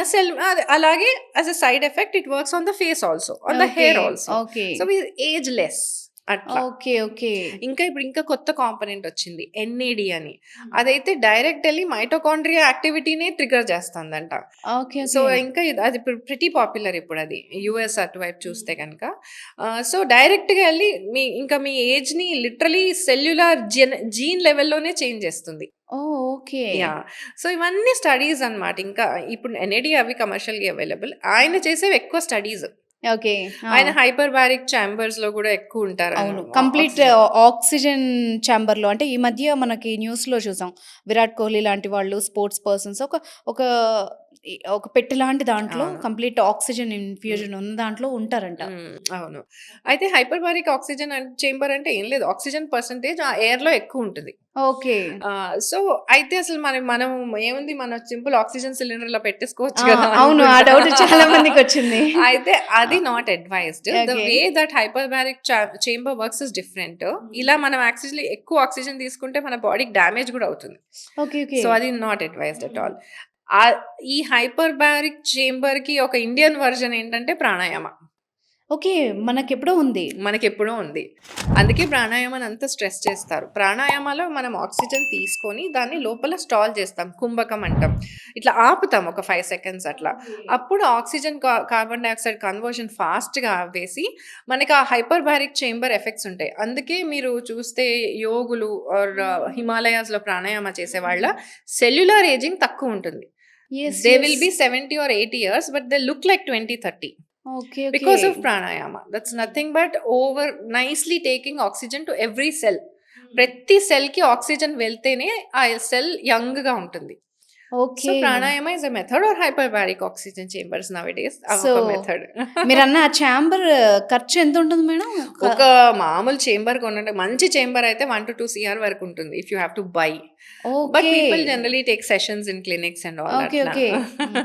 అలాగే as a side effect it works on the face also, on the okay. Hair also. Okay. So, we age less అట్లా. ఓకే. ఓకే. ఇంకా కొత్త కాంపోనెంట్ వచ్చింది ఎన్ఏడి అని. అదైతే డైరెక్ట్ ఎళ్లి మైటోకాండ్రియా యాక్టివిటీనే ట్రిగ్గర్ చేస్తుందంట. ఓకే. So, okay. ఇంకా అది ఇప్పుడు ప్రిటీ పాపులర్ ఇప్పుడది. యూఎస్ అటువైపు చూస్తే గనక. సో, డైరెక్ట్‌గా ఎళ్లి మీ ఏజ్‌ని లిటరల్లీ సెల్యులార్ జీన్ లెవెల్‌లోనే చేంజ్ చేస్తుంది. ఓహ్! ఓకే. యాహ్! సో, ఇవన్నీ స్టడీస్ అన్నమాట. ఇంకా ఇప్పుడు ఎన్ఏడి అవి కమర్షియల్‌గా అవైలబుల్. ఆయన చేసేవి ఎక్కువ స్టడీస్. ఓకే. ఆ! ఆయన హైపర్బారిక్ చాంబర్స్‌లో కూడా ఎక్కువ ఉంటారు. అవును. Complete oxygen. ఆక్సిజన్ ఛాంబర్‌లో అంటే ఈ మధ్య మనకి న్యూస్‌లో చూసాం. విరాట్ కోహ్లీ లాంటి వాళ్ళు స్పోర్ట్స్ పర్సన్స్ ఒక ఒక పెట్టె లాంటి దాంట్లో అవును. కంప్లీట్ ఆక్సిజన్ ఇన్‌ఫ్యూజన్ ఉన్న దాంట్లో ఉంటారంట. అవును. అయితే హైపర్బారిక్ ఆక్సిజన్ చేంబర్ అంటే ఏం లేదు. ఆక్సిజన్ పర్సెంటేజ్ ఆ ఎయిర్‌లో ఎక్కువ ఉంటది. ఓకే. సో, అయితే అసలు మనం ఏముంది మన సింపుల్ ఆక్సిజన్ సిలిండర్‌లో పెట్టేసుకోవచ్చు ఆ! కదా! అవును. ఆ అనుకుంటా. డౌట్ చాలా మందికొచ్చింది. అయితే అది not advised. The okay. Way that hyperbaric chamber works is different. ఇలా మనం యాక్చువల్లీ ఎక్కువ ఆక్సిజన్ తీసుకుంటే మన బాడీకి డ్యామేజ్ కూడా అవుతుంది. ఓకే. ఓకే. సో, అది నాట్ అడ్వైజ్డ్ అట్ ఆల్. ఈ హైపర్బారిక్ చేంబర్‌కి ఒక ఇండియన్ వెర్షన్ ఏంటంటే ప్రాణాయామ. ఓకే. మనకెప్పుడో ఉంది. మనకెప్పుడో ఉంది. అందుకే ప్రాణాయామాన్ని అంత స్ట్రెస్ చేస్తారు. ప్రాణాయామాలో మనం ఆక్సిజన్ తీసుకొని దాన్ని లోపల స్టాల్ చేస్తాం. కుంభకం అంటాం. ఇట్లా ఆపుతాం ఒక 5 సెకండ్స్ అట్లా. అప్పుడు ఆక్సిజన్ కార్బన్ డయాక్సైడ్ కన్వర్షన్ ఫాస్ట్‌గా ఆపేసి మనకి ఆ హైపర్బారిక్ చేంబర్ ఎఫెక్ట్స్ ఉంటాయి. అందుకే మీరు చూస్తే యోగులు ఆర్ హిమాలయాస్‌లో ప్రాణాయామ చేసేవాళ్ళ సెల్యులార్ ఏజింగ్ తక్కువుంటుంది. Yes. They yes. Will be 70 or 80 years but they look like 20, 30. Okay. Okay. Because of pranayama. That's nothing but over nicely taking oxygen to every cell. ప్రతి సెల్‌కి oxygen వెళ్తేనే ఆ సెల్ యంగ్‌గా ఉంటుంది. So, okay. Pranayama is a method or hyperbaric oxygen chambers nowadays so, అవొక method. మీరన్న ఆ chamber ఖర్చు ఎంతుంటుంది మేడం? ఒక మామూలు చేంబర్ కొనండి. మంచి చేంబర్ అయితే 1-2 సీఆర్ వరకు ఉంటుంది. If you have to buy. But okay. People generally take sessions in clinics and all okay. అట్లా. ఓకే. హ్మ్.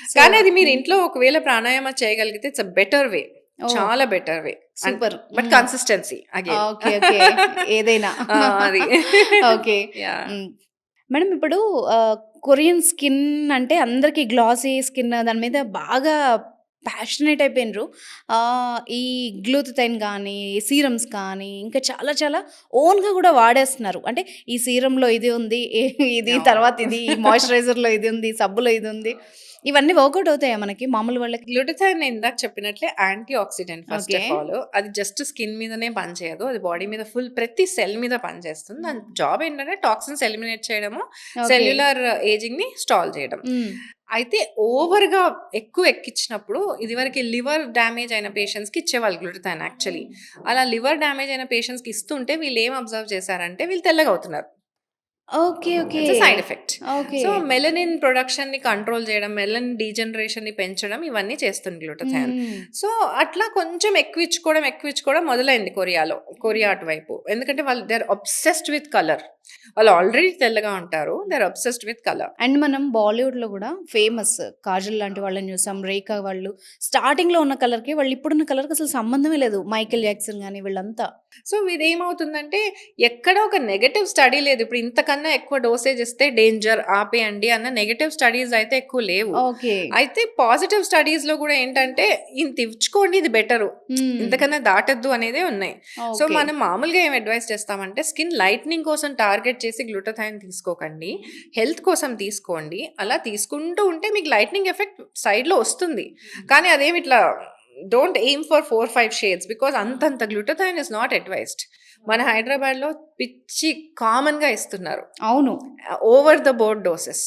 సో కానీ అది మీరు ఇంట్లో ఒకవేళ ప్రాణాయామ చేయగలిగితే it's a better way. Oh! చాలా better way. Super. But hmm. Consistency again. Okay. Okay. ఏదైనా. అది. ఓకే. యాహ్! హ్మ్. మేడం ఇప్పుడు కొరియన్ స్కిన్ అంటే అందరికి గ్లాసీ స్కిన్ దాని మీద బాగా ప్యాషనేట్ అయిపోయినరు. ఈ గ్లూటథైన్ గానీ, సీరమ్స్ కానీ, ఇంకా చాలా చాలా ఓన్‌గా గూడా వాడేస్తున్నారు. అంటే ఈ సీరమ్‌లో ఇది ఉంది, ఇది అవును. తర్వాత ఇది, ఈ మాయిశ్చరైజర్‌లో ఇది ఉంది, సబ్బులో ఇది ఉంది. ఇవన్నీ వర్కౌట్ అవుతాయా మనకి మామూలు వాళ్ళకి? గ్లూటథైన్ నేను ఇందాక చెప్పినట్లే anti oxidant first okay. Of all. అది జస్ట్ స్కిన్ మీదనే పనిచేయదు. అది బాడీ మీద ఫుల్ ప్రతి సెల్ మీద పనిచేస్తుంది. దాని జాబ్ ఏంటంటే టాక్సిన్స్ ఎలిమినేట్ చేయడము, ఓకే. సెల్యులర్ ఏజింగ్‌ని స్టాల్ చేయడం. హ్మ్. అయితే ఓవర్‌గా ఎక్కువ ఎక్కిచ్చినప్పుడు ఇదివరకి లివర్ డ్యామేజ్ అయిన పేషెంట్స్‌కి ఇచ్చేవాళ్ళు గ్లూటథైన్ యాక్చువల్లీ. అలా లివర్ డ్యామేజ్ అయిన పేషెంట్స్‌కి ఇస్తుంటే వీళ్ళు ఏం అబ్జర్వ్ చేశారంటే వీళ్ళు తెల్లగా అవుతున్నారు. Okay. Okay. It's a side effect. Okay. So, melanin ప్రొడక్షన్‌ని కంట్రోల్ చేయడం, మెలనిన్ డీజనరేషన్‌ని పెంచడం ఇవన్నీ చేస్తుంది గ్లూటథైన్. హ్మ్. సో, అట్లా కొంచెం ఎక్కువిచ్చుకోవడం మొదలైంది కొరియా అటువైపు. ఎందుకంటే వాళ్ళు they are obsessed with colour. వాళ్ళు ఆల్రెడీ తెల్లగా ఉంటారు. They are obsessed with colour. And మనం బాలీవుడ్‌లో గూడా ఫేమస్ 'కాజల్' లాంటి వాళ్ళని చూసాం. 'రేఖా' వాళ్ళు స్టార్టింగ్‌లో ఉన్న కలర్‌కి, వాళ్ళు ఇప్పుడున్న కలర్‌కి అసలు సంబంధమే లేదు. 'మైకేల్ జాక్సన్' గాని వీళ్ళంతా. సో, ఇదేమవుతుందంటే ఎక్కడ ఒక నెగెటివ్ స్టడీ లేదు. ఇప్పుడు ఇంతకన్నా ఎక్కువ డోసేజ్ ఇస్తే డేంజర్ ఆపేయండి అన్న నెగెటివ్ స్టడీస్ అయితే ఎక్కువ లేవు. ఓకే. అయితే పాజిటివ్ స్టడీస్‌లో గూడా ఏంటంటే ఇంత ఇచ్చుకోండి ఇది బెటరు. హ్మ్. ఇంతకన్నా దాటొద్దు అనేదే ఉన్నాయి. So, okay. మనం మామూలుగా ఏం అడ్వైస్ చేస్తామంటే స్కిన్ లైట్నింగ్ కోసం టార్గెట్ చేసి గ్లూటథైన్ తీసుకోకండి. హెల్త్ కోసం తీసుకోండి. అలా తీసుకుంటూ ఉంటే మీకు లైట్నింగ్ ఎఫెక్ట్ సైడ్‌లో వస్తుంది. కానీ అదేమి ఇట్లా don't aim for 4, 5 shades because అంతంత గ్లూటథైన్ ఇస్ నాట్ అడ్వైస్డ్. మన హైదరాబాద్‌లో పిచ్చి కామన్‌గా ఇస్తున్నారు. అవును. Over the board doses.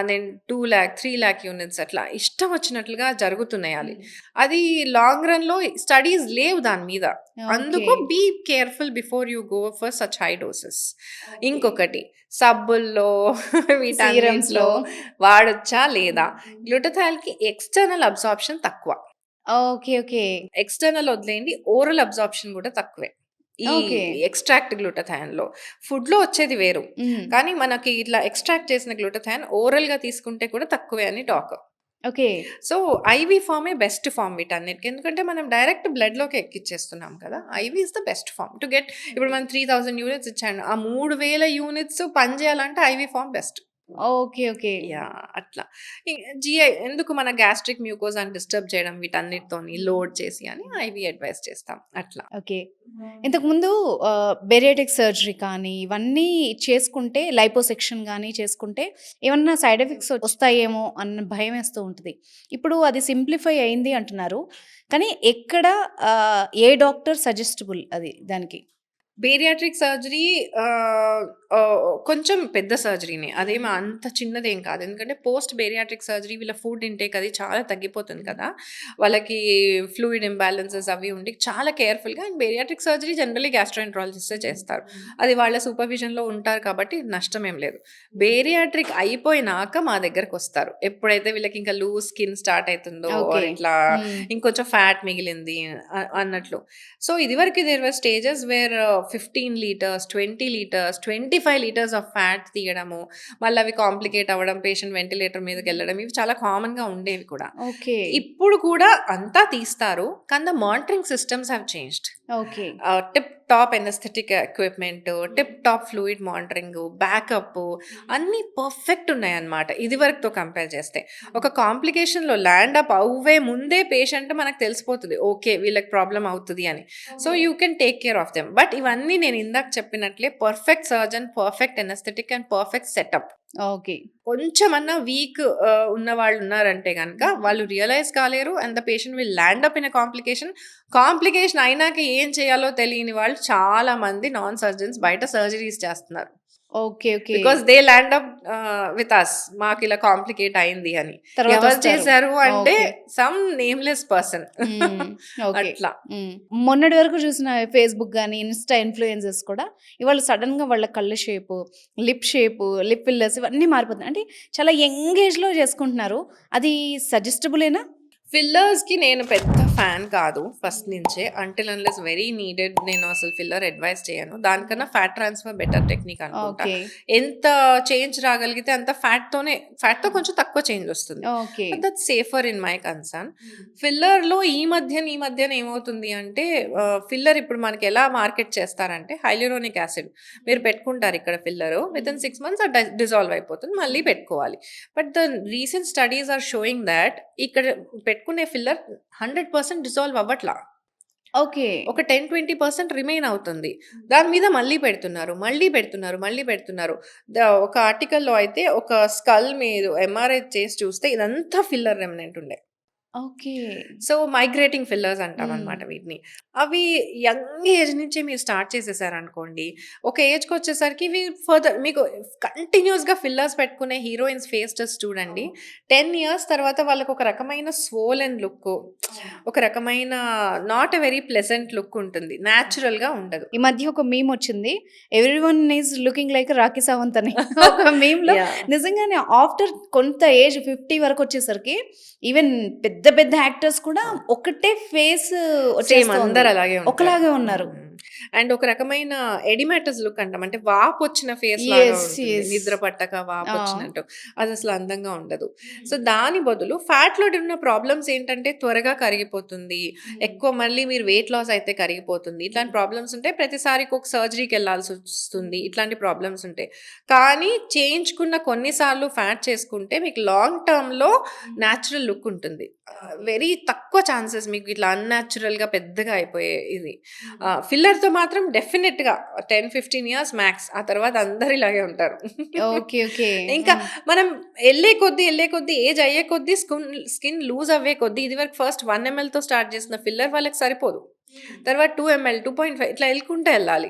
నేను 2,00,000, 3,00,000 యూనిట్స్ అట్లా ఇష్టం వచ్చినట్లుగా జరుగుతున్నాయి అది. అది లాంగ్ రన్‌లో స్టడీస్ లేవు దాని మీద. ఓకే. అందుకు be careful before you go for such high doses. ఇంకొకటి సబ్బుల్లో వీటన్నిటిలో సీరమ్స్‌లో. వాడొచ్చా లేదా? గ్లూటథైన్‌కి ఎక్స్‌టర్నల్ అబ్సార్ప్షన్ తక్కువ. ఓకే. ఓకే. ఎక్స్‌టర్నల్ వదిలేయండి. ఓరల్ అబ్సార్ప్షన్ గూడా తక్కువే. ఈ ఓకే. ఎక్స్‌ట్రాక్ట్ గ్లూటథైన్‌లో. ఫుడ్‌లో వచ్చేది వేరు. హ్మ్. కానీ మనకి ఇట్లా ఎక్స్‌ట్రాక్ట్ చేసిన గ్లూటథైన్ ఓరల్‌గా తీసుకుంటే కూడా తక్కువే అని టాక్. ఓకే. సో, ఐవీ ఫార్మే బెస్ట్ ఫార్మ్ వీటన్నిటికి. ఎందుకంటే మనం డైరెక్ట్ బ్లడ్‌లోకి ఎక్కిచ్చేస్తున్నాం కదా! IV is the best form to get. ఇప్పుడు మనం 3000 యూనిట్స్ ఇచ్చాను. ఆ 3000 యూనిట్స్ పనిచేయాలంటే IV form best. Okay. Okay. Yah! అట్లా. ఈ జీఐ ఎందుకు మన గ్యాస్ట్రిక్ మ్యూకోసాని డిస్టర్బ్ చేయడం వీటన్నిటితోని లోడ్ చేసి అని ఐవీ అడ్వైస్ చేస్తాం. అట్లా. ఓకే. ఇంతకుముందు బెరియాటిక్ సర్జరీ కానీ, ఇవన్నీ చేసుకుంటే లైపోసెక్షన్ గానీ చేసుకుంటే ఏమన్నా సైడ్ ఎఫెక్ట్స్ వస్తాయేమో అన్న భయమేస్తూ ఉంటది. ఇప్పుడు అది సింప్లిఫై అయింది అంటున్నారు. కానీ ఎక్కడ ఏ డాక్టర్ సజెస్టబుల్ అది దానికి? బేరియాట్రిక్ సర్జరీ కొంచెం పెద్ద సర్జరీనే. అదేమి అంత చిన్నదేం కాదు. ఎందుకంటే పోస్ట్ బేరియాట్రిక్ సర్జరీ వీళ్ళ ఫుడ్ ఇంటేక్ అది చాలా తగ్గిపోతుంది కదా! వాళ్ళకి ఫ్లూయిడ్ ఇంబాలెన్సెస్ అవి ఉండి చాలా కేర్‌ఫుల్‌గా అండ్ బేరియాట్రిక్ సర్జరీ జనరల్లీ గ్యాస్ట్రోఎంట్రాలజిస్టే చేస్తారు. అది వాళ్ళ సూపర్విజన్‌లో ఉంటారు కాబట్టి నష్టమేం లేదు. బేరియాట్రిక్ అయిపోయినాక మా దగ్గరకొస్తారు. ఎప్పుడైతే వీళ్ళకి ఇంకా లూజ్ స్కిన్ స్టార్ట్ అయితుందో ఓకే. ఆర్ ఇట్లా హ్మ్. ఇంకొంచెం ఫ్యాట్ మిగిలింది అన్నట్లు. సో, ఇదివరకు there were stages where 15 litres, 20 litres, 25 litres of fat తీయడము, మళ్ళీ అవి కాంప్లికేట్ అవ్వడం, పేషెంట్ వెంటిలేటర్ మీదకెళ్ళడం ఇవి చాలా కామన్‌గా ఉండేవి కూడా. ఓకే. ఇప్పుడు కూడా అంతా తీస్తారు. కానీ the monitoring systems have changed. Okay. Tip top anaesthetic equipment, tip top fluid monitoring, backup అన్నీ పర్ఫెక్ట్ ఉన్నాయన్నమాట. ఇదివరకుతో కంపేర్ చేస్తే. ఒక కాంప్లికేషన్‌లో ల్యాండ్ అప్ అవ్వే ముందే పేషెంట్ మనకు తెలిసిపోతది. ఓకే. వీళ్ళకి ప్రాబ్లమ్ అవుతది అని. So, you can take care of them. But ఇవన్నీ నేను ఇందాక చెప్పినట్లే perfect surgeon, perfect anaesthetic and perfect setup. Okay. కొంచెమన్నా వీక్ ఉన్నవాళ్ళున్నారంటే గనక వాళ్ళు రియలైజ్ కాలేరు and the patient will land up in a complication. Complication అయినాక ఏం చేయాలో తెలియని వాళ్ళు చాలా మంది నాన్ సర్జన్స్ బయట సర్జరీస్ చేస్తున్నారు. Okay. Okay. Because they land up with us. మాకిలా కాంప్లికేట్ అయింది అని. ఎవరు తర్వాతొస్తారు. చేశారు అంటే ఓకే. Some nameless person. హ్మ్. ఓకే. అట్లా. హ్మ్. మొన్నటి వరకు చూసిన ఫేస్‌బుక్ గాని, ఇన్‌స్టా ఇన్‌ఫ్లుయెన్సర్స్ కూడా ఇవాళ సడెన్‌గా వాళ్ళ కళ్ళ షేపు, లిప్ ఫిల్లర్స్ ఇవన్నీ మారిపోతున్నాయి. అంటే చాలా యంగ్ ఏజ్‌లో చేసుకుంటున్నారు. అది సజెస్టబులేనా? ఫిల్లర్స్‌కి నేను పెద్ద ఫ్యాన్ కాదు ఫస్ట్ నుంచే. అంటిల్ అన్‌లెస్ వెరీ నీడెడ్ నేను అసలు ఫిల్లర్ అడ్వైస్ చేయను. దానికన్నా ఫ్యాట్ ట్రాన్స్‌ఫర్ బెటర్ టెక్నిక్ అనుకుంటా. ఓకే. ఎంత చేంజ్ రాగలిగితే అంత ఫ్యాట్‌తో కొంచెం తక్కువ చేంజ్ వస్తుంది. Okay. But that's safer in my concern. ఫిల్లర్‌లో ఈ మధ్యన ఏమవుతుంది అంటే ఫిల్లర్ ఇప్పుడు మనకి ఎలా మార్కెట్ చేస్తారంటే హైల్యూరోనిక్ యాసిడ్ మీరు పెట్టుకుంటారు ఇక్కడ ఫిల్లరు. వితిన్ 6 మంత్స్ అది డిజాల్వ్ అయిపోతుంది. మళ్ళీ పెట్టుకోవాలి. But the recent studies are showing that ఇక్కడ పెట్టుకునే ఫిల్లర్ 100% డిజాల్వ్ అవ్వట్లా. ఓకే. ఒక 10-20% రిమైన్ అవుతుంది. దాని మీద మళ్ళీ పెడుతున్నారు. మళ్ళీ పెడుతున్నారు. మళ్ళీ పెడుతున్నారు. ఒక ఆర్టికల్‌లో అయితే ఒక స్కల్ మీద ఎంఆర్ఐ చేసి చూస్తే ఇదంతా ఫిల్లర్ రెమినెంట్ ఉండే. ఓకే. సో, మైగ్రేటింగ్ ఫిల్లర్స్ హ్మ్. అంటామనమాట వీటిని. అవి యంగ్ ఏజ్ నుంచే మీరు స్టార్ట్ చేసేసారనుకోండి, ఒక ఏజ్‌కొచ్చేసరికి ఇవి ఫర్దర్ మీకు కంటిన్యూయస్‌గా ఫిల్లర్స్ పెట్టుకునే హీరోయిన్స్ ఫేస్ టెస్ట్ చూడండి. 10 ఇయర్స్ తర్వాత వాళ్ళకొక రకమైన స్వోలెన్ లుక్కు, ఒక రకమైన not a very pleasant look ఉంటుంది. నేచురల్‌గా ఉండదు. ఈ మధ్య ఒక మీమ్ వచ్చింది. Everyone is looking like Rakhi Sawant అని. ఒక మీమ్‌లో యాహ్! నిజంగానే ఆఫ్టర్ కొంత ఏజ్ 50 వరకు వచ్చేసరికి ఈవెన్ పెద్ద పెద్ద యాక్టర్స్ కూడా ఒకటే ఫేస్ సేమ్ వచ్చేస్తోంది. అందరూ అలాగే ఉంటారు. ఒకలాగే ఉన్నారు. అండ్ ఒక రకమైన ఎడిమాటస్ లుక్ అంటాం. అంటే వాపొచ్చిన ఫేస్ లాగా యెస్. ఉంటుంది. యెస్. నిద్ర పట్టక ఆ! వాపొచ్చినట్టు. అదసలు అందంగా ఉండదు. సో, దాని బదులు ఫ్యాట్‌లో ఉన్న ప్రాబ్లమ్స్ ఏంటంటే త్వరగా కరిగిపోతుంది. ఎక్కువ మళ్ళీ మీరు వెయిట్ లాస్ అయితే కరిగిపోతుంది. ఇట్లాంటి ప్రాబ్లమ్స్ ఉంటాయి. ప్రతిసారికి ఒక సర్జరీకెళ్ళాల్సొస్తుంది. ఇట్లాంటి ప్రాబ్లమ్స్ ఉంటాయి. కానీ చేయించుకున్న కొన్ని సార్లు ఫ్యాట్ చేసుకుంటే మీకు లాంగ్ టర్మ్‌లో నేచురల్ లుక్ ఉంటుంది. వెరీ తక్కువ ఛాన్సెస్ మీకు ఇట్లా అన్‌నాచురల్‌గా పెద్దగా అయిపోయే ఇది. ఫిల్లర్‌తో మాత్రం డెఫినిట్‌గా 10-15 ఇయర్స్ మ్యాక్స్. ఆ తర్వాత అందరూ ఇలాగే ఉంటారు. ఓకే. ఓకే. ఇంకా హ్మ్. మనం ఎళ్ళే కొద్దీ ఏజ్ అయ్యే కొద్దీ స్కిన్ లూజ్ అవ్వే కొద్దీ ఇదివరకు ఫస్ట్ 1 ఎంఎల్‌తో స్టార్ట్ చేసిన ఫిల్లర్ వాళ్ళకి సరిపోదు. తర్వాత 2 ఎంఎల్, 2.5 ఇట్లా ఎళ్ళుకుంటా ఎళ్ళాలి.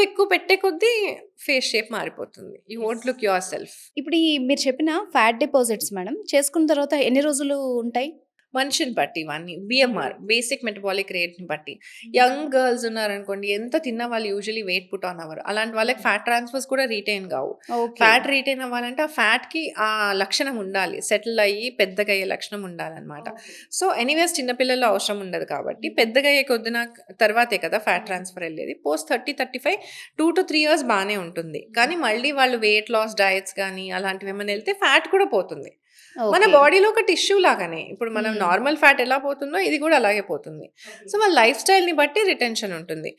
ఎక్కువ పెట్టే కొద్దీ ఫేస్ షేప్ మారిపోతుంది. You won't look your self. ఇప్పుడు ఈ మీరు చెప్పిన ఫ్యాట్ డిపాజిట్స్ మేడం చేసుకున్న తర్వాత ఎన్ని రోజులు ఉంటాయి? మనిషిని బట్టి ఇవన్నీ. బీఎంఆర్ బేసిక్ మెటబాలిక్ రేట్‌ని బట్టి. యంగ్ గర్ల్స్ ఉన్నారనుకోండి, ఎంత తిన్నా వాళ్ళు యూజువల్లీ వెయిట్ పుట్ ఆన్ అవ్వరు. అలాంటి వాళ్ళకి ఫ్యాట్ ట్రాన్స్‌ఫర్స్ కూడా రిటైన్ గావు. ఓకే. ఫ్యాట్ రిటైన్ అవ్వాలంటే ఆ ఫ్యాట్‌కి ఆ లక్షణం ఉండాలి. సెటిల్ అయ్యి పెద్దగా అయ్యే లక్షణం ఉండాలనమాట. సో, ఎనీవేస్ చిన్న పిల్లల్లో అవసరం ఉండదు కాబట్టి పెద్దగా అయ్యే కొద్దిన తర్వాతే కదా ఫ్యాట్ ట్రాన్స్‌ఫర్ ఎళ్ళేది. పోస్ట్ 30, 35 2-3 ఇయర్స్ బానే ఉంటుంది. కానీ మళ్ళీ వాళ్ళు వెయిట్ లాస్ డయట్స్ గానీ అలాంటివేమన్నా ఎళ్తే ఫ్యాట్ కూడా పోతుంది. మన ఓకే. బాడీలో ఒక టిష్యూ లాగానే. ఇప్పుడు మనం హ్మ్. నార్మల్ ఫ్యాట్ ఎలా పోతుందో ఇది కూడా అలాగే పోతుంది. సో, మన లైఫ్ స్టైల్‌ని బట్టి రిటెన్షన్ ఉంటుంది.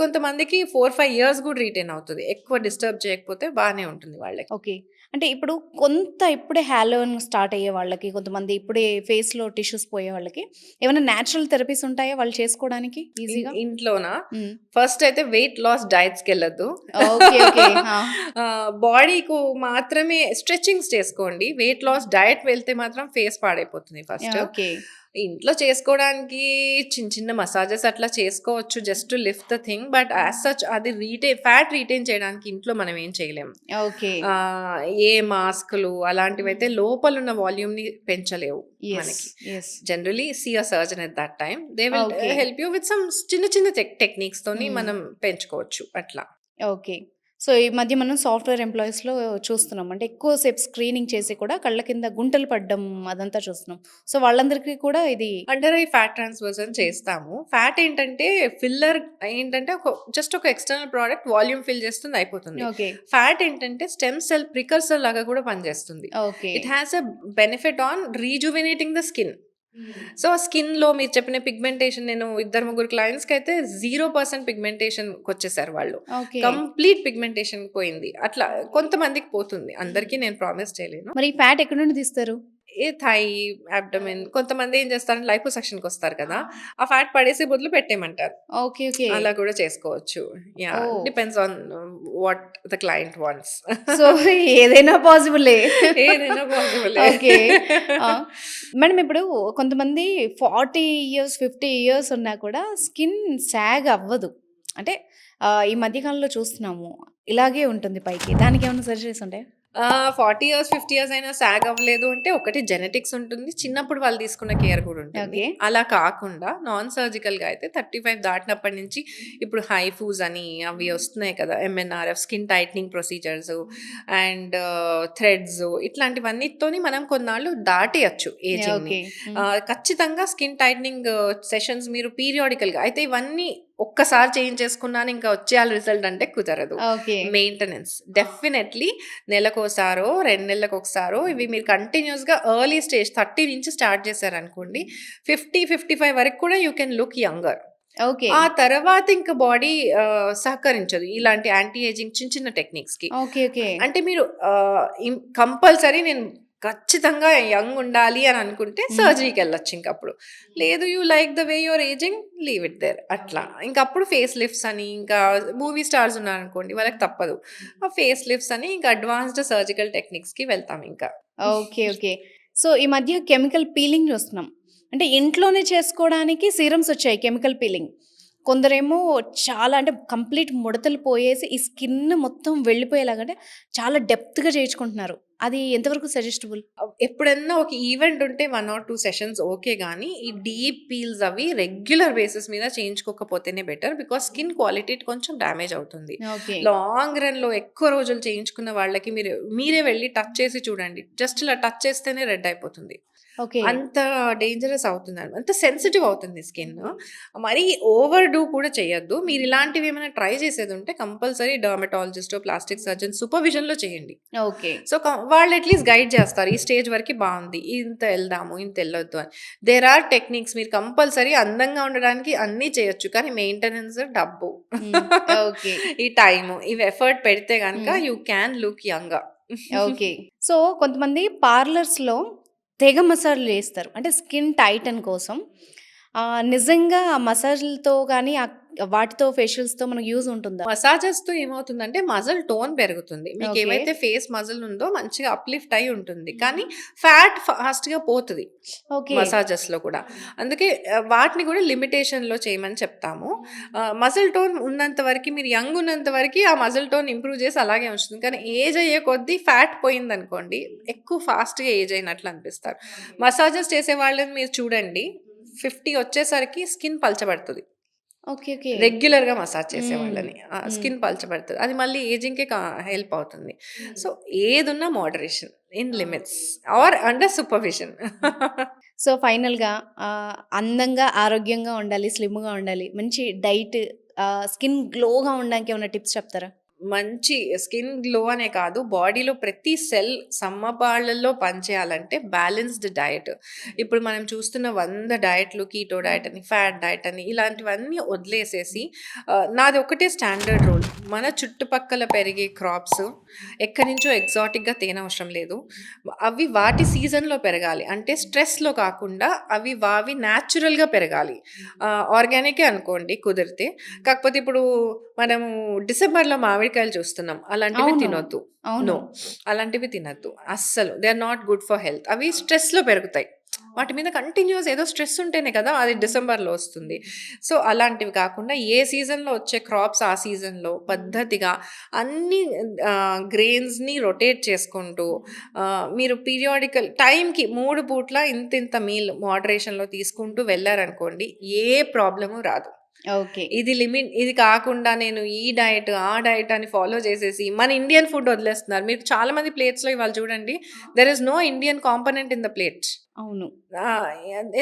కొంతమందికి 4-5 ఇయర్స్ కూడా రిటైన్ అవుతది. ఎక్కువ డిస్టర్బ్ చేయకపోతే బానే ఉంటుంది వాళ్ళకి. ఓకే. అంటే ఇప్పుడు కొంత ఇప్పుడే హాలోన్ స్టార్ట్ అయ్యే వాళ్ళకి, కొంతమంది ఇప్పుడే ఫేస్‌లో టిష్యూస్ పోయే వాళ్ళకి ఏమైనా నేచురల్ థెరపీస్ ఉంటాయా వాళ్ళు చేసుకోవడానికి ఈజీగా? ఇంట్లోనా? హ్మ్. ఫస్ట్ అయితే వెయిట్ లాస్ డయట్స్‌కెళ్ళొద్దు. ఓకే. ఓకే. ఆ! బాడీకు మాత్రమే స్ట్రెచింగ్స్ చేసుకోండి. వెయిట్ లాస్ డయట్ వెళ్తే మాత్రం ఫేస్ పాడైపోతుంది ఫస్ట్. ఓకే. ఇంట్లో చేసుకోవడానికి చిన్న మసాజెస్ అట్లా చేసుకోవచ్చు. Just to lift the thing. But as such అది ఫ్యాట్ రిటైన్ చేయడానికి ఇంట్లో మనం ఏం చేయలేం. ఓకే. ఏ మాస్కులు అలాంటివైతే లోపలున్న వాల్యూమ్‌ని పెంచలేవు యెస్. మనకి. Yes. Generally see a surgeon at that time. They will okay. Help you with some చిన్న టెక్నిక్స్‌తోని హ్మ్. మనం పెంచుకోవచ్చు అట్లా. ఓకే. సో, ఈ మధ్య మనం సాఫ్ట్‌వేర్ ఎంప్లాయీస్‌లో చూస్తున్నాం. అంటే ఎక్కువ సేపు స్క్రీనింగ్ చేసి కూడా కళ్ళ కింద గుంటలు పడడం అదంతా చూస్తున్నాం. సో, వాళ్ళందరికీ కూడా ఇది అండర్ ఐ ఫ్యాట్ ట్రాన్స్‌ఫర్స్ చేస్తాము. ఫ్యాట్ ఏంటంటే ఫిల్లర్ ఏంటంటే జస్ట్ ఒక ఎక్స్‌టర్నల్ ప్రొడక్ట్ వాల్యూమ్ ఫిల్ చేస్తుంది అయిపోతుంది. ఓకే. ఫ్యాట్ ఏంటంటే స్టెమ్ సెల్ ప్రికర్సర్ లాగా కూడా పనిచేస్తుంది. Okay. It has a benefit on rejuvenating the skin. So, స్కిన్‌లో మీరు చెప్పిన పిగ్మెంటేషన్ నేను ఇద్దరు ముగ్గురు క్లయింట్స్‌కైతే 0% పిగ్మెంటేషన్‌కొచ్చేసారు వాళ్ళు. ఓకే. కంప్లీట్ పిగ్మెంటేషన్ పోయింది. అట్లా కొంతమందికి పోతుంది. అందరికీ నేను ప్రామిస్ చేయలేను. మరి ఈ ఫ్యాట్ ఎక్కడి నుండి తీస్తారు? థై, అబ్డోమెన్ కొంతమంది ఏం చేస్తారంటే లైపోసక్షన్‌కొస్తారు కదా! ఆ ఫ్యాట్ పడేసే బదులు పెట్టేయమంటారు. ఓకే. ఓకే. అలా కూడా చేసుకోవచ్చు. Yeah! Oh! Depends on what the client wants. So, ఏదైనా పాసిబులే. ఏదైనా పాసిబులే. ఓకే. ఆ! మేడం ఇప్పుడు కొంతమంది 40 ఇయర్స్, 50 ఇయర్స్ ఉన్నా కూడా స్కిన్ సాగ్ అవ్వదు. అంటే ఈ మధ్య కాలంలో చూస్తున్నాము. ఇలాగే ఉంటుంది పైకి. దానికేమన్నా సజెషన్స్ ఉంటాయా? 40 ఇయర్స్, 50 ఇయర్స్ అయినా సాగ్ అవ్వలేదు అంటే ఒకటి జెనెటిక్స్ ఉంటుంది. చిన్నప్పుడు వాళ్ళు తీసుకున్న కేర్ కూడా ఉంటుంది. ఓకే. అలా కాకుండా నాన్ సర్జికల్‌గా అయితే 35 దాటినప్పటి నుంచి ఇప్పుడు హైఫూస్ అని అవి వస్తున్నాయి కదా! MNRF skin tightening procedures and threads ఇట్లాంటివన్నిటితోని మనం కొన్నాళ్ళు దాటేయొచ్చు ఏజింగ్‌ని. ఓకే. హ్మ్. ఖచ్చితంగా స్కిన్ టైట్నింగ్ సెషన్స్ మీరు పీరియాడికల్‌గా అయితే ఇవన్నీ ఒక్కసారి చేయించేసుకున్నాను ఇంకా వచ్చేయాలి రిజల్ట్ అంటే కుదరదు. ఓకే. మెయింటెనెన్స్ డెఫినెట్‌లీ నెలకోసారో, 2 నెలలకొకసారో ఇవి మీరు కంటిన్యూయస్‌గా ఎర్లీ స్టేజ్ 30 నుంచి స్టార్ట్ చేశారనుకోండి 50, 55 వరకు కూడా you can look younger. Okay. ఆ తర్వాత ఇంక బాడీ సహకరించదు. ఇలాంటి యాంటీ ఏజింగ్ చిన్న చిన్న టెక్నిక్స్‌కి. ఓకే. ఓకే. అంటే మీరు కంపల్సరీ నేను ఖచ్చితంగా యంగ్ ఉండాలి అని అనుకుంటే సర్జరీకి వెళ్ళొచ్చు ఇంకప్పుడు. లేదు you like the way your ageing, leave it there అట్లా. ఇంకప్పుడు ఫేస్ లిఫ్ట్స్ అని, ఇంకా మూవీ స్టార్స్ ఉన్నారనుకోండి వాళ్ళకి తప్పదు. ఆ ఫేస్ లిఫ్ట్స్ అని ఇంకా అడ్వాన్స్డ్ సర్జికల్ టెక్నిక్స్‌కి వెళ్తాం ఇంకా. ఓకే. ఓకే. సో, ఈ మధ్య కెమికల్ పీలింగ్ చూస్తున్నాం. అంటే ఇంట్లోనే చేసుకోవడానికి సీరమ్స్ వచ్చాయి కెమికల్ పీలింగ్. కొందరేమో చాలా అంటే కంప్లీట్ ముడతలు పోయేసి ఈ స్కిన్ మొత్తం వెళ్ళిపోయేలాగా అంటే చాలా డెప్త్‌గా చేయించుకుంటున్నారు. అది ఎంతవరకు సజెస్టబుల్? ఎప్పుడన్నా ఒక ఈవెంట్ ఉంటే 1 ఆర్ 2 సెషన్స్ ఓకే గానీ, ఈ డీప్ పీల్స్ అవి రెగ్యులర్ బేసిస్ మీద చేయించుకోకపోతేనే బెటర్. బికాజ్ స్కిన్ క్వాలిటీ కొంచెం డ్యామేజ్ అవుతుంది. ఓకే. లాంగ్ రన్‌లో ఎక్కువ రోజులు చేయించుకున్న వాళ్ళకి మీరే వెళ్లి టచ్ చేసి చూడండి. జస్ట్ ఇలా టచ్ చేస్తేనే రెడ్ అయిపోతుంది. ఓకే. అంత డేంజరస్ అవుతుందనమాట. అంత సెన్సిటివ్ అవుతుంది స్కిన్. మరీ ఓవర్ డూ కూడా చేయొద్దు. మీరు ఇలాంటివి ఏమైనా ట్రై చేసేదుంటే కంపల్సరీ డెర్మటాలజిస్టో, ప్లాస్టిక్ సర్జన్ సూపర్విజన్‌లో చేయండి. ఓకే. సో, వాళ్ళు అట్‌లీస్ట్ గైడ్ చేస్తారు. ఈ స్టేజ్ వరకి బావుంది. ఇంత ఎళ్దాము, ఇంత ఎళ్ళొద్దు అని. There are techniques. మీరు కంపల్సరీ అందంగా ఉండడానికి అన్నీ చేయొచ్చు. కానీ మెయింటెనెన్స్, డబ్బు, హ్మ్. ఓకే. ఈ టైము, ఇవి ఎఫర్ట్ పెడితే గనక హ్మ్. You can look younger. Okay. So, కొంతమంది పార్లర్స్‌లో తెగ మసాజ్‌లు చేస్తారు. అంటే స్కిన్ టైటన్ కోసం. నిజంగా ఆ మసాజ్‌లతో గాని వాటితో ఫేషియల్స్‌తో మనకు యూజ్ ఉంటుందా? మసాజెస్‌తో ఏమవుతుందంటే మజిల్ టోన్ పెరుగుతుంది. ఓకే. మీకేవైతే ఫేస్ మజిల్ ఉందో మంచిగా అప్‌లిఫ్ట్ అయ్యి ఉంటుంది. కానీ ఫ్యాట్ ఫాస్ట్‌గా పోతది ఓకే. మసాజెస్‌లో కూడా. అందుకే వాటిని కూడా లిమిటేషన్‌లో చేయమని చెప్తాము. మజిల్ టోన్ ఉన్నంత వరకి, మీరు యంగ్ ఉన్నంత వరకి ఆ మజిల్ టోన్ ఇంప్రూవ్ చేసి అలాగే ఉంచుతుంది. కానీ ఏజ్ అయ్యే కొద్దీ ఫ్యాట్ పోయిందనుకోండి, ఎక్కువ ఫాస్ట్‌గా ఏజ్ అయినట్లు అనిపిస్తారు. మసాజెస్ చేసే వాళ్ళని మీరు చూడండి, 50 వచ్చేసరికి స్కిన్ పలచబడుతది. ఓకే. ఓకే. రెగ్యులర్‌గా మసాజ్ హ్మ్. చేసేవాళ్ళని. హ్మ్. స్కిన్ పలచబడతది. అది మళ్ళీ ఏజింగ్‌కి హెల్ప్ అవుతుంది. సో, ఏదున్నా moderation, in limits or under supervision. So, ఫైనల్‌గా అందంగా, ఆరోగ్యంగా ఉండాలి, స్లిమ్‌గా ఉండాలి. మంచి డైట్ స్కిన్ గ్లోగా ఉండడానికి ఏమైనా టిప్స్ చెప్తారా? మంచి స్కిన్ గ్లో అనే కాదు, బాడీలో ప్రతి సెల్ సమపాళ్లలో పనిచేయాలంటే బ్యాలెన్స్డ్ డయట్. ఇప్పుడు మనం చూస్తున్న 100 డయట్లు, కీటో డయట్ అని, ఫ్యాట్ డయట్ అని, ఇలాంటివన్నీ వదిలేసేసి నాది ఒకటే స్టాండర్డ్ రూల్. మన చుట్టుపక్కల పెరిగే క్రాప్స్ ఎక్కడి నుంచో ఎగ్జాటిక్‌గా తేనవసరం లేదు. అవి వాటి సీజన్‌లో పెరగాలి. అంటే స్ట్రెస్‌లో కాకుండా అవి న్యాచురల్‌గా పెరగాలి. ఆర్గానికే అనుకోండి కుదిరితే. కాకపోతే ఇప్పుడు మనము డిసెంబర్‌లో మామిడికాయలు చూస్తున్నాం. అలాంటివి అవును. తినొద్దు. అవును. నో. అలాంటివి తినొద్దు. అస్సలు. They are not good for health. అవి స్ట్రెస్‌లో పెరుగుతాయి. వాటి మీద కంటిన్యూయస్ ఏదో స్ట్రెస్ ఉంటేనే కదా అది డిసెంబర్‌లో వస్తుంది. సో, అలాంటివి కాకుండా ఏ సీజన్‌లో వచ్చే క్రాప్స్ ఆ సీజన్‌లో పద్ధతిగా అన్ని గ్రెయిన్స్‌ని రొటేట్ చేసుకుంటూ, మీరు పీరియాడికల్ టైంకి 3 పూట్ల ఇంతింత మీల్ మోడరేషన్‌లో తీసుకుంటూ వెళ్లారనుకోండి, ఏ ప్రాబ్లము రాదు. ఓకే. ఇది కాకుండా నేను ఈ డైట్, ఆ డైట్ అని ఫాలో చేసేసి మన ఇండియన్ ఫుడ్ వదిలేస్తున్నారు. మీరు చాలా మంది ప్లేట్స్‌లో ఇవాళ చూడండి. There is no Indian component in the plate. అవును.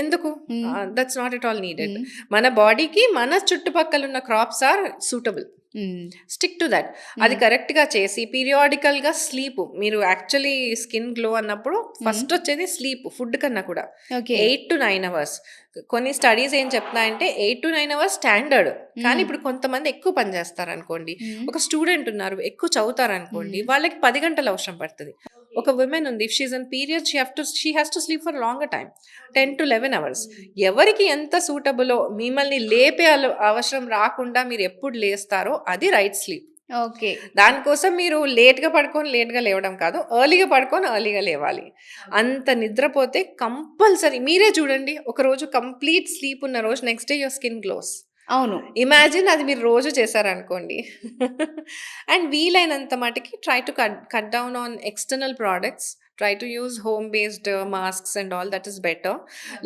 ఎందుకు? Hmm. That's not at all needed. Hmm. మన బాడీకి మన చుట్టుపక్కల ఉన్న crops are suitable. Hmm. Stick to that. అది హ్మ్. కరెక్ట్‌గా చేసి పీరియాడికల్‌గా స్లీప్. మీరు యాక్చువల్లీ స్కిన్ గ్లో అన్నప్పుడు హ్మ్. ఫస్ట్ వచ్చేది స్లీప్, ఫుడ్ కన్నా కూడా. ఓకే. 8-9 అవర్స్. కొన్ని స్టడీస్ ఏం చెప్తున్నాయంటే 8-9 అవర్స్ స్టాండర్డ్. కానీ హ్మ్. ఇప్పుడు కొంతమంది ఎక్కువ పని చేస్తారనుకోండి. హ్మ్. ఒక స్టూడెంట్ ఉన్నారు, ఎక్కువ చదువుతారనుకోండి. హ్మ్. వాళ్ళకి 10 గంటలు అవసరం పడతది. ఒక విమెన్ ఉంది. If she is in period she has to sleep for longer time. 10-11 hours. ఎవరికి ఎంత సూటబులో, మిమ్మల్ని లేపే అవసరం రాకుండా మీరు ఎప్పుడు లేస్తారో అది రైట్ స్లీప్. ఓకే. దానికోసం మీరు లేట్‌గా పడుకొని లేట్‌గా లేవడం కాదు. ఎర్లీగా పడుకొని ఎర్లీగా లేవాలి. అంత నిద్రపోతే కంపల్సరీ మీరే చూడండి. ఒకరోజు కంప్లీట్ స్లీప్ ఉన్న రోజు next day your skin glows. అవును. ఇమాజిన్ అది మీరు రోజు చేశారనుకోండి. అండ్ వీలైనంత మటికి try to cut down on external products. Try to use home based masks and all, that is better.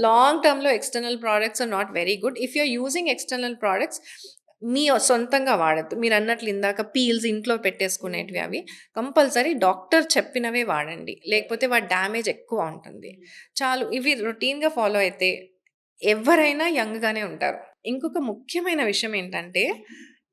Long టర్మ్‌లో external products are not very good. If you are using external products మీ సొంతంగా వాడొద్దు. మీరన్నట్లు ఇందాక peels ఇంట్లో పెట్టేసుకునేటివి అవి compulsory doctor చెప్పినవే వాడండి. లేకపోతే వాటి డ్యామేజ్ ఎక్కువ ఉంటుంది. చాలు ఇవి రొటీన్‌గా ఫాలో అయితే ఎవ్వరైనా యంగ్‌గానే ఉంటారు. ఇంకొక ముఖ్యమైన విషయం ఏంటంటే,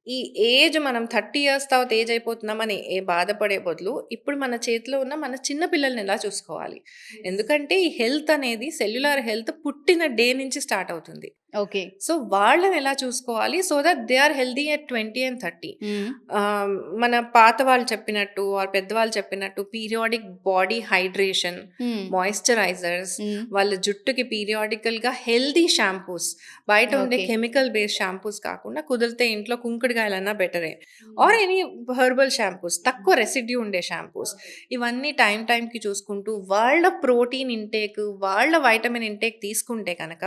ఈ ఏజ్ మనం 30 ఇయర్స్ తర్వాత ఏజ్ అయిపోతున్నామని బాధపడే బదులు, ఇప్పుడు మన చేతిలో ఉన్న మన చిన్న పిల్లల్ని ఎలా చూసుకోవాలి. ఎందుకంటే ఈ హెల్త్ అనేది సెల్యులార్ హెల్త్ పుట్టిన డే నుంచి స్టార్ట్ అవుతుంది. ఓకే. సో వాళ్ళని ఎలా చూసుకోవాలి so that they are healthy at 20 and 30. హ్మ్. మన పాత వాళ్ళు చెప్పినట్టు ఆర్ పెద్దవాళ్ళు చెప్పినట్టు పీరియాడిక్ బాడీ హైడ్రేషన్, హ్మ్. మాయిశ్చరైజర్స్, హ్మ్. వాళ్ళ జుట్టుకి పీరియాడికల్గా హెల్దీ షాంపూస్, బయట ఉండే ఓకే. కెమికల్ బేస్డ్ షాంపూస్ కాకుండా కుదిరితే ఇంట్లో కుంకుడుగాయలన్నా బెటరే, ఆర్ ఎనీ హెర్బల్ షాంపూస్, తక్కువ రెసిడ్యూ ఉండే షాంపూస్. ఇవన్నీ టైంకి చూసుకుంటూ వాళ్ళ ప్రోటీన్ ఇంటేక్, వాళ్ళ వైటమిన్ ఇంటేక్ తీసుకుంటే కనుక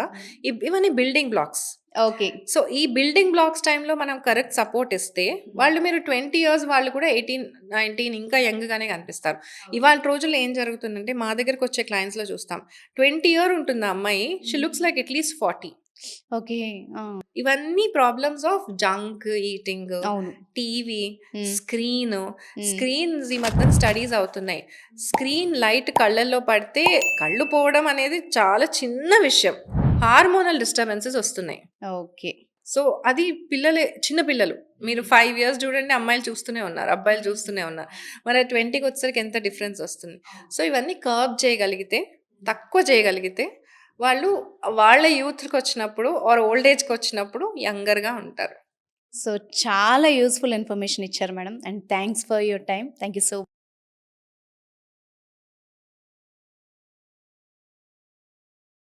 ఇవన్నీ బిల్డింగ్ బ్లాక్స్. ఓకే. సో ఈ బిల్డింగ్ బ్లాక్స్ టైంలో మనం కరెక్ట్ సపోర్ట్ ఇస్తే వాళ్ళు మీరు 20 ఇయర్స్ వాళ్ళు కూడా 18, 19 ఇంకా యంగ్గానే కనిపిస్తారు. ఇవాళ రోజుల్లో ఏం జరుగుతుందంటే మా దగ్గరకు వచ్చే క్లయింట్స్లో చూస్తాం 20 ఇయర్ ఉంటుంది ఆ అమ్మాయి, she looks like at least 40. Okay. ఆ! ఇవన్నీ ప్రాబ్లమ్స్ ఆఫ్ జంక్ ఈటింగ్, అవును. టీవీ, హ్మ్. హ్మ్. స్క్రీన్స్ ఈ మధ్యన స్టడీస్ అవుతున్నాయి. స్క్రీన్ లైట్ కళ్ళల్లో పడితే కళ్ళు పోవడం అనేది చాలా చిన్న విషయం. హార్మోనల్ డిస్టర్బెన్సెస్ వస్తున్నాయి. ఓకే. సో అది చిన్న పిల్లలు. మీరు 5 ఇయర్స్ చూడండి అమ్మాయిలు చూస్తూనే ఉన్నారు, అబ్బాయిలు చూస్తూనే ఉన్నారు. మరి 20కి వచ్చేసరికి ఎంత డిఫరెన్స్ వస్తుంది. సో ఇవన్నీ కర్బ్ చేయగలిగితే, తక్కువ చేయగలిగితే వాళ్ళు వాళ్ళ యూత్‌కొచ్చినప్పుడు ఆర్ ఓల్డ్ ఏజ్‌కొచ్చినప్పుడు యంగర్‌గా ఉంటారు. సో, చాలా యూజ్‌ఫుల్ ఇన్ఫర్మేషన్ ఇచ్చారు madam. And thanks for your time. Thank you so